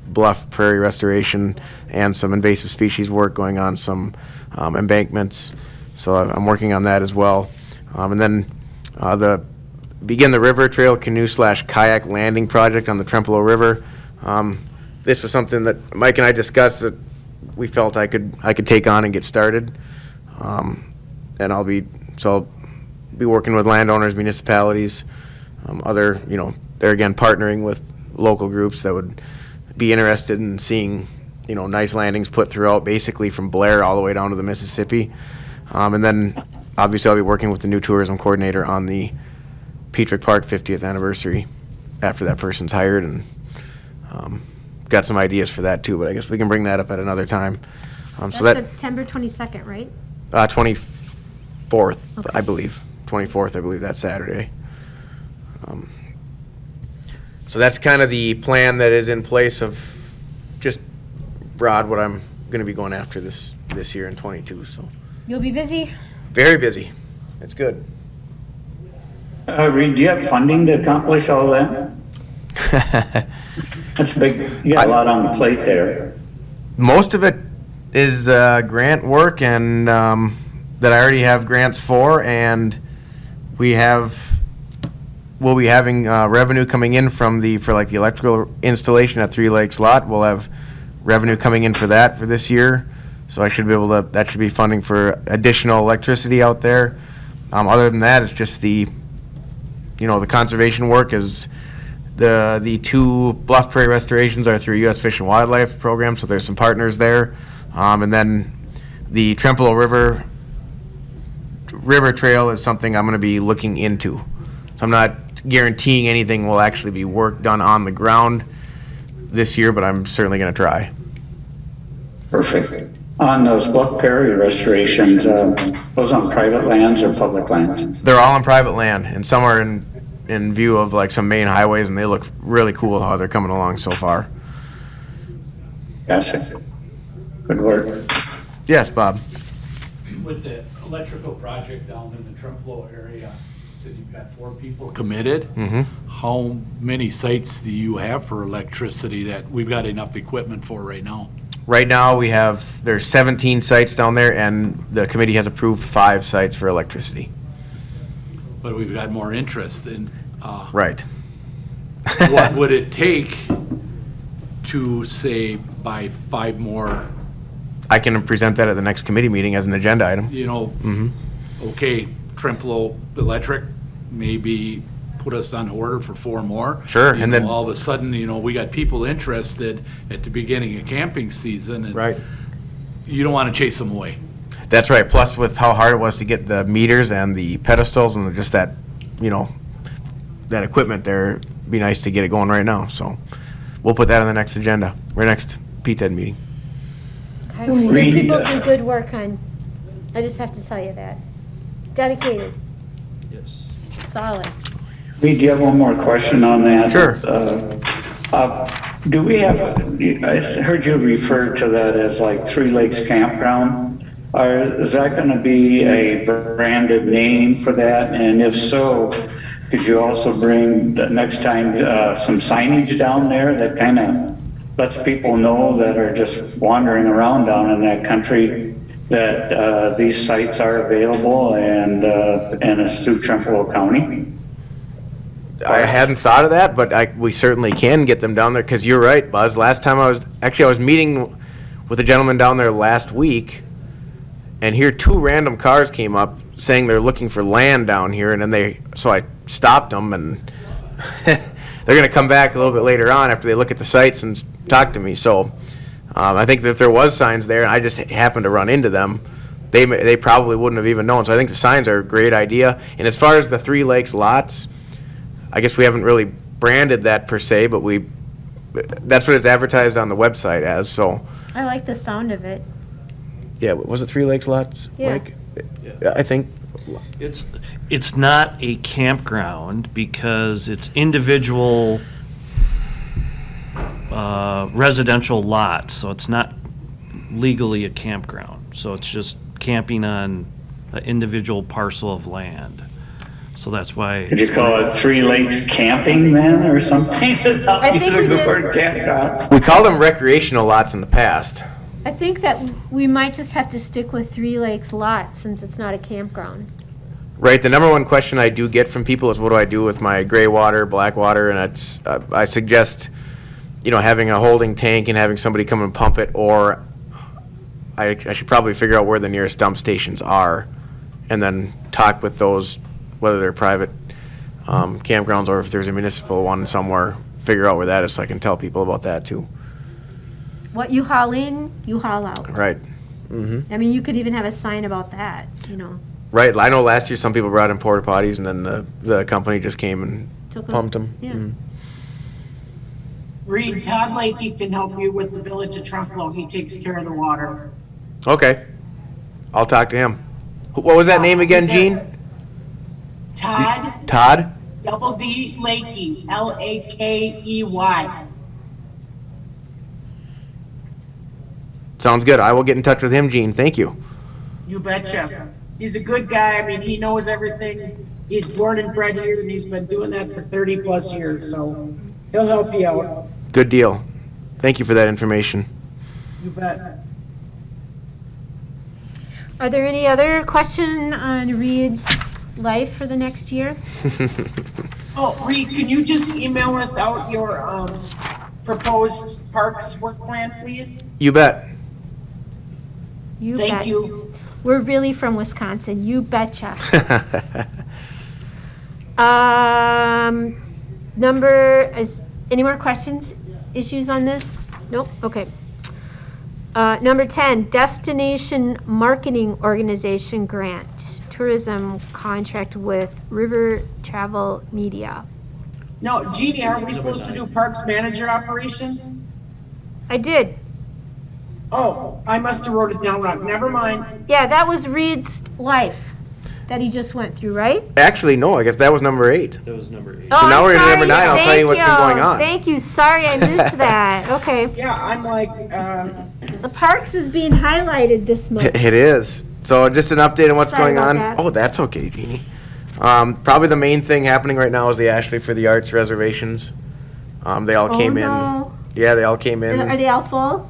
bluff prairie restoration and some invasive species work going on some embankments. So I'm working on that as well. And then begin the river trail canoe/kayak landing project on the Trempealeau River. This was something that Mike and I discussed that we felt I could take on and get started. And I'll be working with landowners, municipalities, they're again partnering with local groups that would be interested in seeing, nice landings put throughout, basically from Blair all the way down to the Mississippi. And then obviously I'll be working with the new tourism coordinator on the Petrick Park 50th anniversary after that person's hired, and got some ideas for that too, but I guess we can bring that up at another time. That's So that September 22nd, right? 24th, Okay. I believe. 24th, I believe that's Saturday. So that's kind of the plan that is in place of just broad what I'm going to be going after this year in 22. So You'll be busy? very busy. It's good. Reed, do you have funding to accomplish all that? That's big. You got a lot on the plate there. Most of it is grant work, and that I already have grants for, and we'll be having revenue coming in for the electrical installation at Three Lakes lot. We'll have revenue coming in for that for this year, so I should be able to. That should be funding for additional electricity out there. Other than that, it's just the conservation work is the two Bluff Prairie restorations are through U.S. Fish and Wildlife Program, so there's some partners there. And then the Trempealeau River Trail is something I'm going to be looking into. So I'm not guaranteeing anything will actually be work done on the ground this year, but I'm certainly going to try. Perfect. On those Bluff Prairie restorations, those on private lands or public lands? They're all on private land, and some are in view of like some main highways, and they look really cool how they're coming along so far. Gotcha. Good work. Yes, Bob. With the electrical project down in the Trempealeau area, said you've got 4 people committed. How many sites do you have for electricity that we've got enough equipment for right now? Right now, there's 17 sites down there, and the committee has approved 5 sites for electricity. But we've got more interest in, Right. what would it take to, say, buy 5 more, I can present that at the next committee meeting as an agenda item. Okay, Trempealeau Electric, maybe put us on order for 4 more. Sure, You and know, then- all of a sudden, we got people interested at the beginning of camping season, and Right. you don't want to chase them away. That's right. Plus, with how hard it was to get the meters and the pedestals and just that, that equipment there, it'd be nice to get it going right now. So we'll put that on the next agenda, or next PTED meeting. Read, People do good work on, I just have to tell you that. Dedicated, Yes. solid. Reed, do you have one more question on that? Sure. Do we have, I heard you refer to that as like Three Lakes Campground. Is that going to be a branded name for that? And if so, could you also bring the next time some signage down there that kind of lets people know that are just wandering around down in that country that these sites are available and it's through Trempealeau County? I hadn't thought of that, but we certainly can get them down there, because you're right, Buzz. Last time I was meeting with a gentleman down there last week, and here 2 random cars came up saying they're looking for land down here, and then so I stopped them, and they're going to come back a little bit later on after they look at the sites and talk to me. So I think that if there was signs there, and I just happened to run into them, they probably wouldn't have even known. So I think the signs are a great idea. And as far as the Three Lakes lots, I guess we haven't really branded that per se, but that's what it's advertised on the website as, so. I like the sound of it. Yeah, was it Three Lakes lots, Yeah. Mike? I think, It's not a campground because it's individual residential lots, so it's not legally a campground. So it's just camping on an individual parcel of land. So that's why. Could you call it Three Lakes Camping then, or something? I think we Using the just- word campground. we called them recreational lots in the past. I think that we might just have to stick with Three Lakes lot since it's not a campground. Right, the number one question I do get from people is, what do I do with my gray water, black water, and it's, I suggest, having a holding tank and having somebody come and pump it, or I should probably figure out where the nearest dump stations are, and then talk with those, whether they're private campgrounds or if there's a municipal one somewhere, figure out where that is so I can tell people about that too. What you haul in, you haul out. Right. I mean, you could even have a sign about that, Right, I know last year some people brought in porta potties and then the company just came and Took 'em. pumped them. Yeah. Reed, Todd Lakey can help you with the Village of Trempealeau. He takes care of the water. Okay, I'll talk to him. What was that name again, Is that- Gene? Todd, Todd? double D Lakey, Lakey. Sounds good. I will get in touch with him, Gene. Thank you. You betcha. He's a good guy. I mean, he knows everything. He's born and bred here, and he's been doing that for 30 plus years, so he'll help you out. Good deal. Thank you for that information. You bet. Are there any other question on Reed's life for the next year? Oh, Reed, can you just email us out your proposed parks work plan, please? You bet. You Thank bet. you. We're really from Wisconsin, you betcha. Any more questions, issues on this? Nope, okay. Number 10, Destination Marketing Organization Grant, tourism contract with River Travel Media. No, Jeannie, aren't we supposed to do parks manager operations? I did. Oh, I must have wrote it down wrong. Never mind. Yeah, that was Reed's life that he just went through, right? Actually, no, I guess that was number 8. That was number 8. Oh, So now I'm we're into number sorry. 9. I'll tell you what's been going on. Thank you, sorry I missed that. Okay. Yeah, I'm like, The parks is being highlighted this month. It is. So just an update on what's Sorry going about on. that. Oh, that's okay, Jeannie. Probably the main thing happening right now is the Ashley for the Arts reservations. They all came in. No. Yeah, they all came in. Are they all full?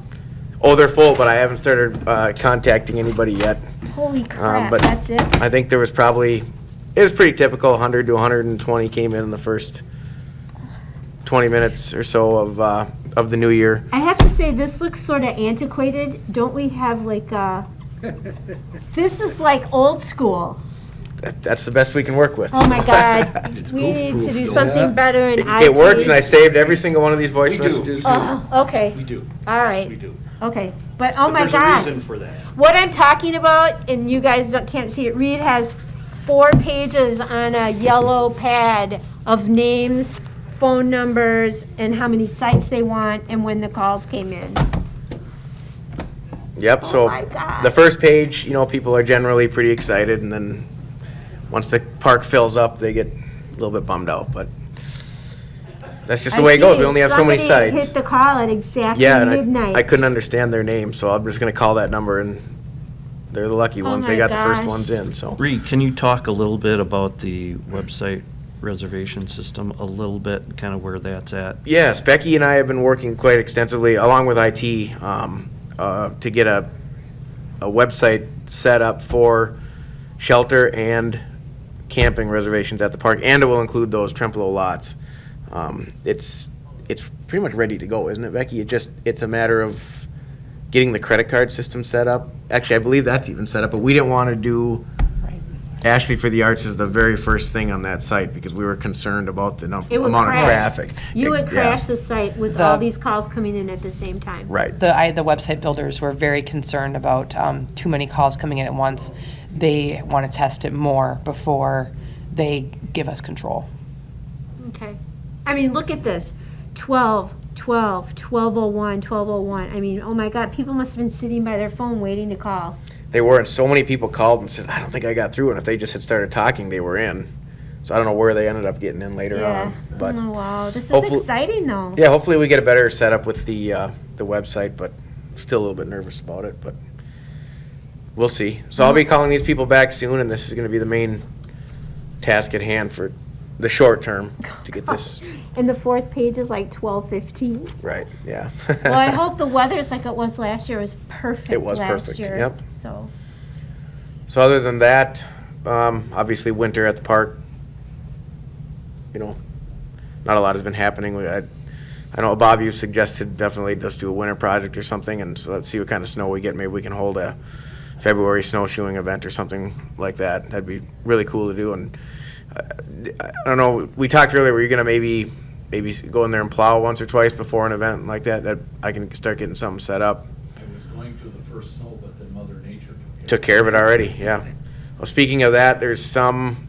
Oh, they're full, but I haven't started contacting anybody yet. Holy crap, but that's it? I think there was probably, it was pretty typical, 100 to 120 came in the first 20 minutes or so of the new year. I have to say, this looks sort of antiquated. Don't we have like this is like old school. That's the best we can work with. Oh my God. We need to do something better in IT. It works, and I saved every single one of these voice messages. Oh, okay. We do. All right. We do. Okay. But oh my There's a God. reason for that. What I'm talking about, and you guys can't see it, Reed has 4 pages on a yellow pad of names, phone numbers, and how many sites they want, and when the calls came in. Yep, so my God. the first page, people are generally pretty excited, and then once the park fills up, they get a little bit bummed out, but that's just the way it goes. We only have so many Somebody sites. hit the call at exactly Yeah, and midnight. I couldn't understand their name, so I'm just gonna call that number, and they're the lucky ones. They my got the first gosh. ones in, so. Reed, can you talk a little bit about the website reservation system, a little bit, kind of where that's at? Yes, Becky and I have been working quite extensively, along with IT, to get a website set up for shelter and camping reservations at the park, and it will include those Trempealeau lots. It's pretty much ready to go, isn't it, Becky? It's a matter of getting the credit card system set up. Actually, I believe that's even set up, but we didn't want to do Ashley for the Arts is the very first thing on that site because we were concerned about the It would amount of crash. traffic. You would Yeah. crash the site with The- all these calls coming in at the same time. Right. The website builders were very concerned about too many calls coming in at once. They want to test it more before they give us control. Okay. I mean, look at this. 12, 1201, 1201. I mean, oh my God, people must have been sitting by their phone waiting to call. They were, and so many people called and said, I don't think I got through, and if they just had started talking, they were in. So I don't know where they ended up getting in later Yeah. on. But Oh, wow. This is hopefully- exciting, though. yeah, hopefully we get a better setup with the website, but still a little bit nervous about it, but we'll see. So I'll be calling these people back soon, and this is gonna be the main task at hand for the short term to get this And the 4th page is like 12:15. right, yeah. Well, I hope the weather's like it was last year. It was perfect It was last perfect, year. yep. So, So other than that, obviously winter at the park, not a lot has been happening. I know Bob, you suggested definitely just do a winter project or something, and so let's see what kind of snow we get. Maybe we can hold a February snowshoeing event or something like that. That'd be really cool to do. And I don't know, we talked earlier, were you gonna maybe go in there and plow once or twice before an event like that? That I can start getting something set up. I was going to the first snow, but then Mother Nature Took care of it already, yeah. Well, speaking of that, there's some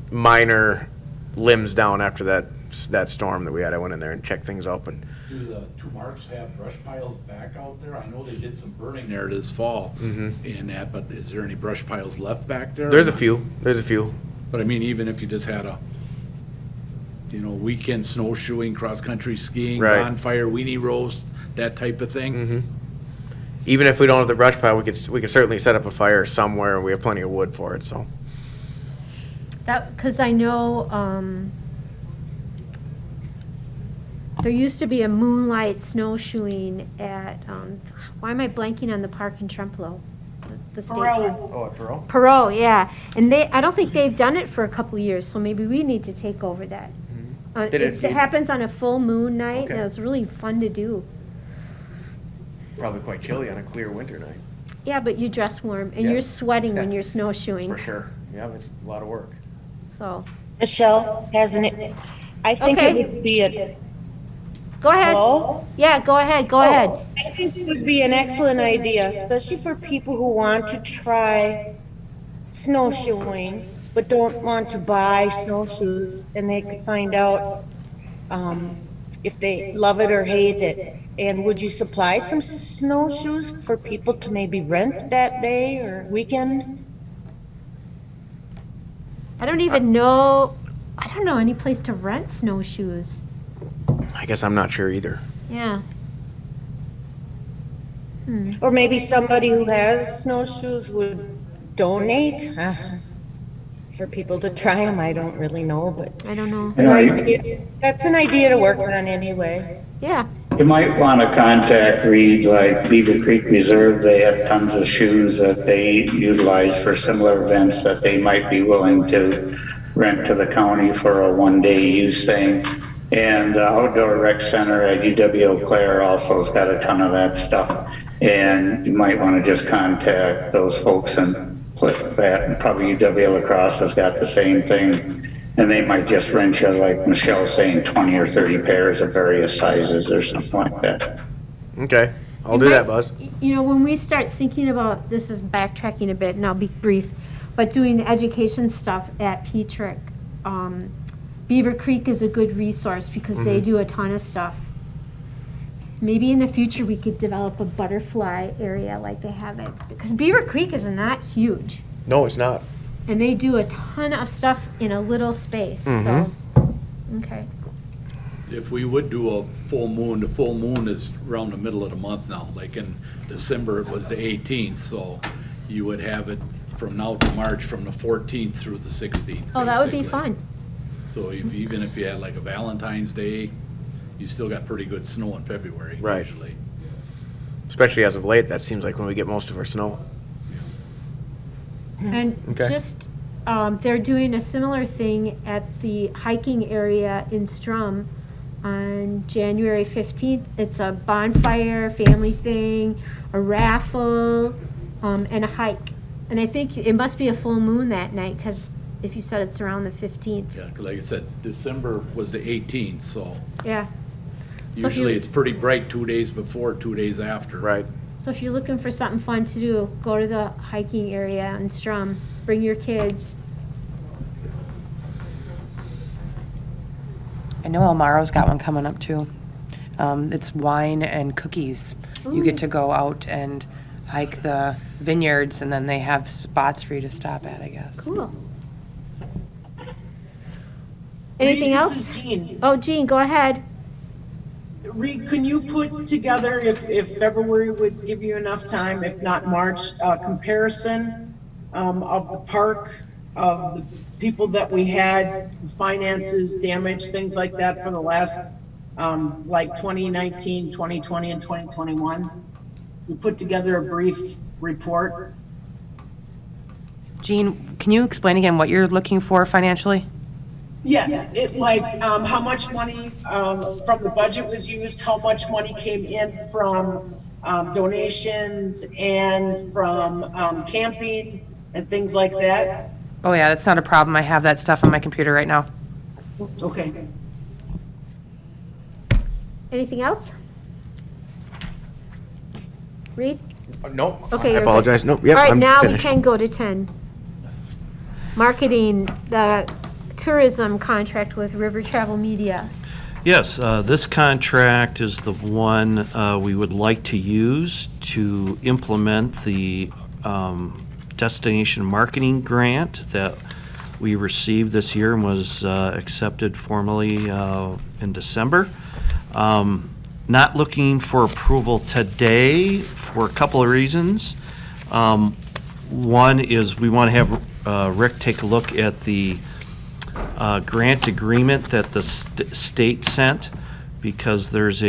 minor limbs down after that storm that we had. I went in there and checked things out, but Do the two marks have brush piles back out there? I know they did some burning there this fall in that, but is there any brush piles left back there? there's a few. But I mean, even if you just had a, weekend snowshoeing, cross-country skiing, Right. bonfire, weenie roast, that type of thing. Even if we don't have the brush pile, we could certainly set up a fire somewhere, and we have plenty of wood for it, so. because I know there used to be a moonlight snowshoeing at, why am I blanking on the park in Trempealeau? The state park. Perot. Oh, at Pearl? Perot, yeah. And I don't think they've done it for a couple of years, so maybe we need to take over that. Did It it- happens on a full moon night, and Okay. it was really fun to do. Probably quite chilly on a clear winter night. Yeah, but you dress warm, and Yeah. you're sweating when you're snowshoeing, For sure. Yeah, it's a lot of work. so. Michelle has I think Okay. it would be Go ahead. hello? Yeah, go ahead, go ahead. Oh, I think it would be an excellent idea, especially for people who want to try snowshoeing, but don't want to buy snowshoes, and they could find out if they love it or hate it. And would you supply some snowshoes for people to maybe rent that day or weekend? I don't know any place to rent snowshoes. I guess I'm not sure either. Yeah. Or maybe somebody who has snowshoes would donate for people to try them. I don't really know, but I don't know. that's an idea to work on anyway. Yeah. You might want to contact Reed, like Beaver Creek Reserve. They have tons of shoes that they utilize for similar events that they might be willing to rent to the county for a one-day use thing. And the Outdoor Rec Center at UW Eau Claire also has got a ton of that stuff. And you might want to just contact those folks and put that. And probably UW La Crosse has got the same thing. And they might just rent you, like Michelle's saying, 20 or 30 pairs of various sizes or something like that. Okay, I'll do that, Buzz. You know, when we start thinking about, this is backtracking a bit, and I'll be brief, but doing the education stuff at Petrick, Beaver Creek is a good resource because they do a ton of stuff. Maybe in the future we could develop a butterfly area like they have it, because Beaver Creek is not huge. No, it's not. And they do a ton of stuff in a little space, so, okay. If we would do a full moon, the full moon is around the middle of the month now. Like in December, it was the 18th, so you would have it from now to March, from the 14th through the 16th. Oh, that would be basically. fun. So even if you had like a Valentine's Day, you still got pretty good snow in February, Right. usually. Especially as of late, that seems like when we get most of our snow. And Okay. just, they're doing a similar thing at the hiking area in Strum on January 15th. It's a bonfire, family thing, a raffle, and a hike. And I think it must be a full moon that night, because if you said it's around the 15th. Yeah, 'cause like I said, December was the 18th, so Yeah. So if you- usually it's pretty bright 2 days before, 2 days after. Right. So if you're looking for something fun to do, go to the hiking area in Strum. Bring your kids. I know Elmaro's got one coming up too. It's wine and cookies. You get to go out and hike the vineyards, and then they have spots for you to stop at, I guess. Cool. Anything Reed, else? This is Jean. Oh, Jean, go ahead. Reed, can you put together, if February would give you enough time, if not March, a comparison of the park, of the people that we had, finances, damage, things like that for the last, like 2019, 2020, and 2021? We put together a brief report. Jean, can you explain again what you're looking for financially? Yeah, how much money from the budget was used, how much money came in from donations and from camping and things like that. Oh yeah, that's not a problem. I have that stuff on my computer right now. Okay. Anything else? Reed? No. Okay, I you're good. apologize. Nope, yep, All right, I'm now we finished. can go to 10. Marketing, the tourism contract with River Travel Media. Yes, this contract is the one we would like to use to implement the destination marketing grant that we received this year and was accepted formally in December. Not looking for approval today for a couple of reasons. One is we want to have Rick take a look at the grant agreement that the state sent, because there's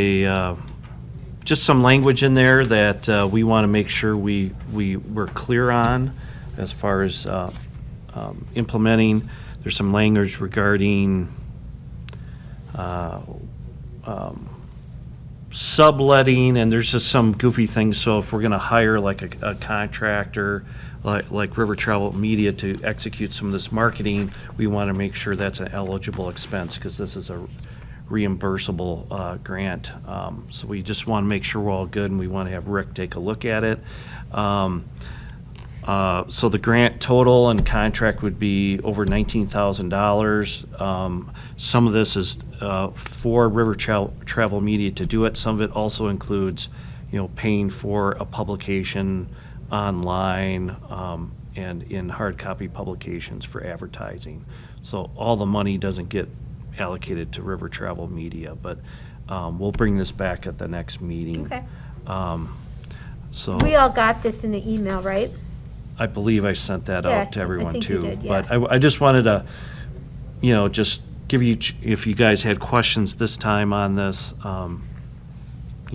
just some language in there that we want to make sure we're clear on as far as implementing. There's some language regarding subletting, and there's just some goofy things. So if we're going to hire like a contractor, like River Travel Media to execute some of this marketing, we want to make sure that's an eligible expense because this is a reimbursable grant. So we just want to make sure we're all good, and we want to have Rick take a look at it. So the grant total and contract would be over $19,000. Some of this is for River Travel Media to do it. Some of it also includes, paying for a publication online and in hard copy publications for advertising. So all the money doesn't get allocated to River Travel Media, but we'll bring this back at the next meeting. Okay. So We all got this in an email, right? I believe I sent that Yeah, out to everyone I think you too. did, yeah. But I just wanted to, just give you, if you guys had questions this time on this,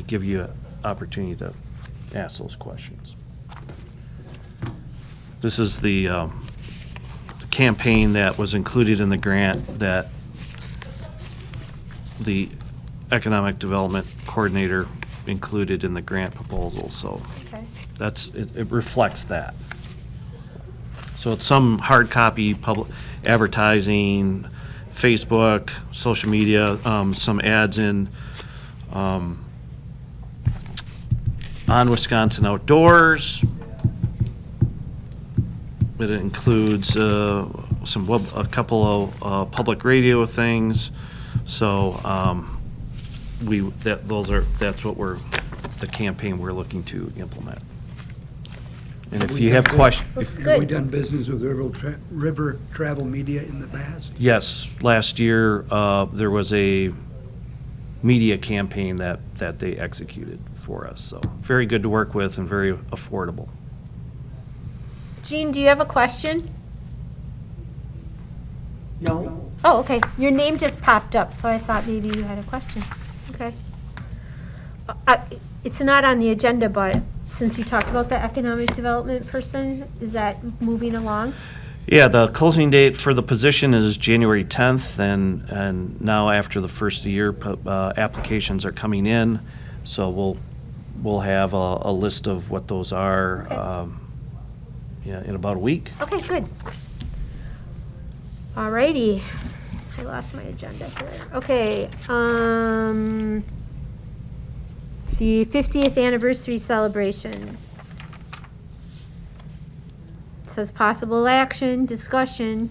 give you an opportunity to ask those questions. This is the campaign that was included in the grant that the Economic Development Coordinator included in the grant proposal, so Okay. it reflects that. So it's some hard copy public advertising, Facebook, social media, some ads in on Wisconsin Outdoors. It includes a couple of public radio things. So that's what the campaign we're looking to implement. And if you have questions. Looks Have we good. done business with River Travel Media in the past? Yes, last year, there was a media campaign that they executed for us, so very good to work with and very affordable. Jean, do you have a question? No? Oh, okay. Your name just popped up, so I thought maybe you had a question. Okay. It's not on the agenda, but since you talked about the economic development person, is that moving along? Yeah, the closing date for the position is January 10th, and now after the first of the year, applications are coming in, so we'll have a list of what those are, in about a week. Okay, good. All righty. I lost my agenda here. Okay, the 50th anniversary celebration. It says possible action, discussion.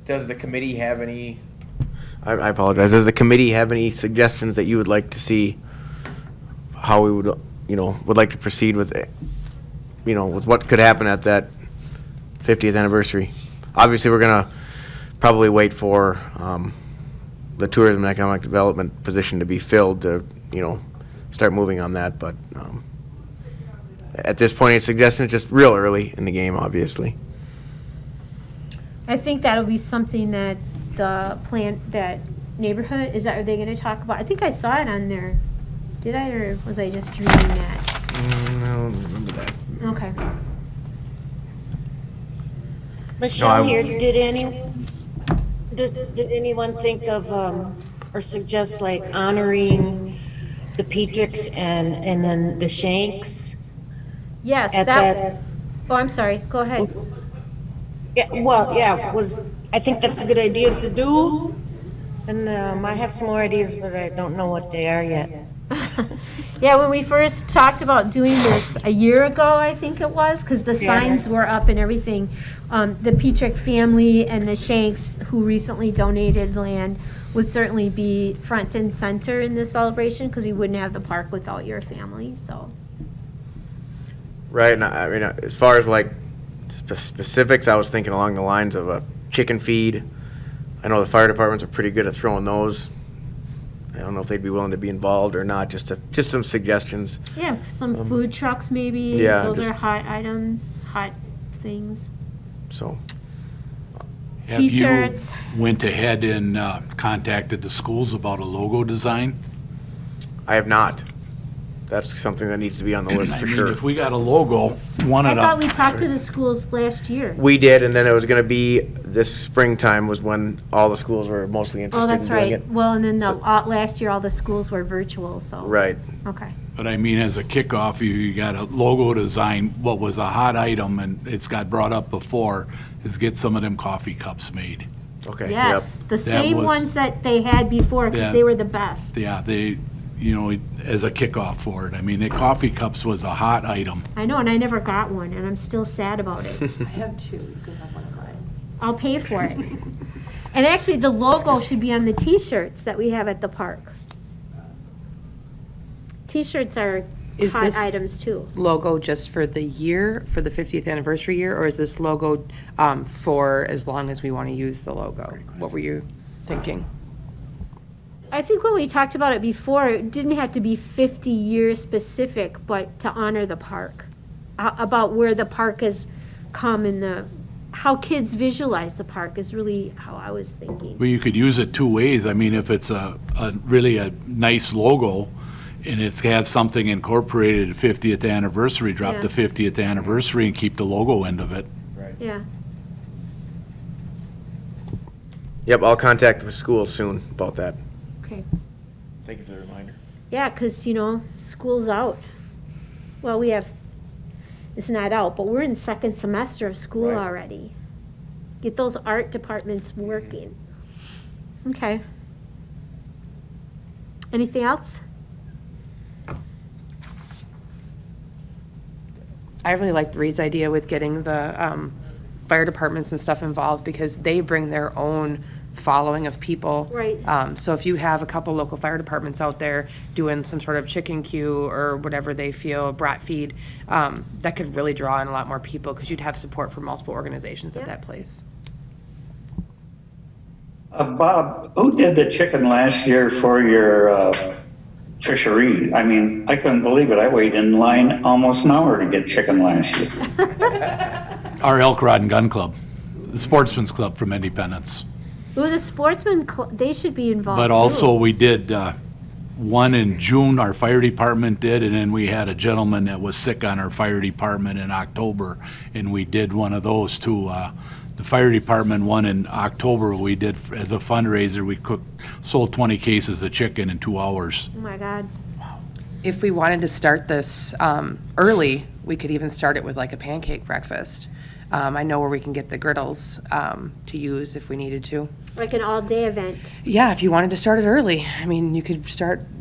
Does the committee have any? I apologize. Does the committee have any suggestions that you would like to see? How we would, would like to proceed with it? With what could happen at that 50th anniversary? Obviously, we're gonna probably wait for the tourism and economic development position to be filled to, start moving on that. But at this point, a suggestion is just real early in the game, obviously. I think that'll be something that that neighborhood, are they gonna talk about? I think I saw it on there. Did I, or was I just dreaming that? I don't remember that. Okay. Michelle here, did anyone think of, or suggest like honoring the Petricks and then the Shanks? Yes, At that, that- oh, I'm sorry, go ahead. I think that's a good idea to do. And, I have some more ideas, but I don't know what they are yet. Yeah, when we first talked about doing this a year ago, I think it was, because the Yeah. signs were up and everything, the Petrick family and the Shanks, who recently donated land, would certainly be front and center in this celebration, because we wouldn't have the park without your family, so. Right, and as far as like specifics, I was thinking along the lines of a chicken feed. I know the fire departments are pretty good at throwing those. I don't know if they'd be willing to be involved or not, just some suggestions. Yeah, some food trucks maybe. yeah, Those just- are hot items, hot things. So, Have you T-shirts. went ahead and contacted the schools about a logo design? I have not. That's something that needs to be on the list I for mean, sure. if we got a logo, one I of thought we the, talked to the schools last year. We did, and then it was gonna be this springtime was when all the schools were mostly Oh, interested in that's doing right. it. Well, and then last year, all the schools were virtual, so. Right. Okay. But I mean, as a kickoff, you got a logo design. What was a hot item, and it's got brought up before, is get some of them coffee cups made. Okay. Yes, Yep. the same was- ones that they had before, Yeah. because they were the best. Yeah, as a kickoff for it. I mean, the coffee cups was a hot item. I know, and I never got one, and I'm still sad about it. I have two. You can have one of mine. I'll pay for it. And actually, the logo should be on the T-shirts that we have at the park. T-shirts are Is hot this- items too. Logo just for the year, for the 50th anniversary year, or is this logo for as long as we want to use the logo? What were you thinking? I think when we talked about it before, it didn't have to be 50 years specific, but to honor the park. About where the park has come and how kids visualize the park is really how I was thinking. Well, you could use it two ways. I mean, if it's really a nice logo and it's got something incorporated, 50th anniversary, drop Yeah. the 50th anniversary and keep the logo end of it. Yeah. Yep, I'll contact the school soon about that. Okay. Thank you for the reminder. Yeah, because, school's out. Well, it's not out, but we're in second semester of school Right. already. Get those art departments working. Okay. Anything else? I really liked Reed's idea with getting the fire departments and stuff involved because they bring their own following of people. Right. So if you have a couple local fire departments out there doing some sort of chicken queue or whatever they feel, brat feed, that could really draw in a lot more people because you'd have support from multiple organizations at that place. Bob, who did the chicken last year for your fishery? I mean, I couldn't believe it. I waited in line almost an hour to get chicken last year. Our Elk Rod and Gun Club, the Sportsman's Club from Independence. Ooh, the sportsman, they should be involved But too. also, we did one in June, our fire department did, and then we had a gentleman that was sick on our fire department in October, and we did one of those too. The fire department one in October, we did as a fundraiser, we sold 20 cases of chicken in 2 hours. Oh, my God. If we wanted to start this early, we could even start it with like a pancake breakfast. I know where we can get the griddles to use if we needed to. Like an all-day event. Yeah, if you wanted to start it early. I mean, you could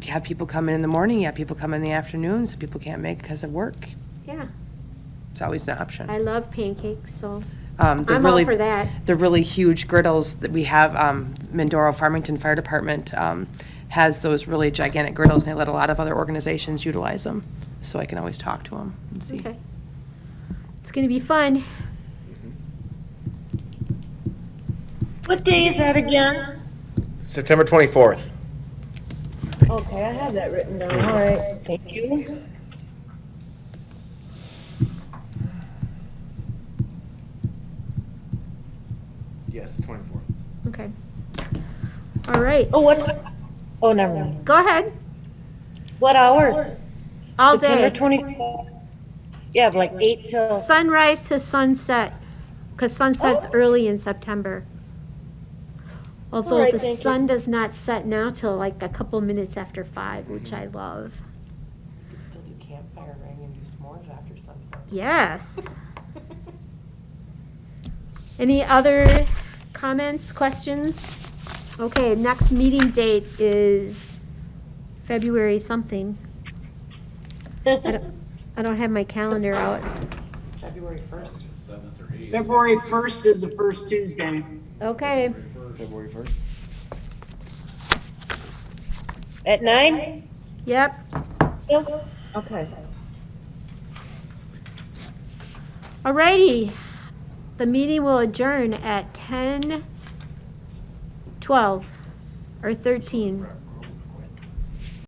have people come in the morning, you have people come in the afternoon, some people can't make because of work. Yeah. It's always an option. I love pancakes, so The I'm all for that. The really huge griddles that we have, Mindoro Farmington Fire Department has those really gigantic griddles, and they let a lot of other organizations utilize them. So I can always talk to them and see. Okay. It's going to be fun. What day is that again? September 24th. Okay, I have that written down. All right, thank you. Yes, 24th. Okay. All right. Oh, what? Oh, never mind. Go ahead. What hours? All September day. 24th. Yeah, like 8 till. Sunrise to sunset, because sunset's early in September. Although All right, the thank you. sun does not set now till like a couple minutes after 5, which I love. You could still do campfire ring and do s'mores after sunset. Yes. Any other comments, questions? Okay, next meeting date is February something. I don't have my calendar out. February 1st. 7th or 8th. February 1st is the first Tuesday. Okay, February 1st. At 9? yep. Yep. Okay. Alrighty. The meeting will adjourn at 10:12 or 13.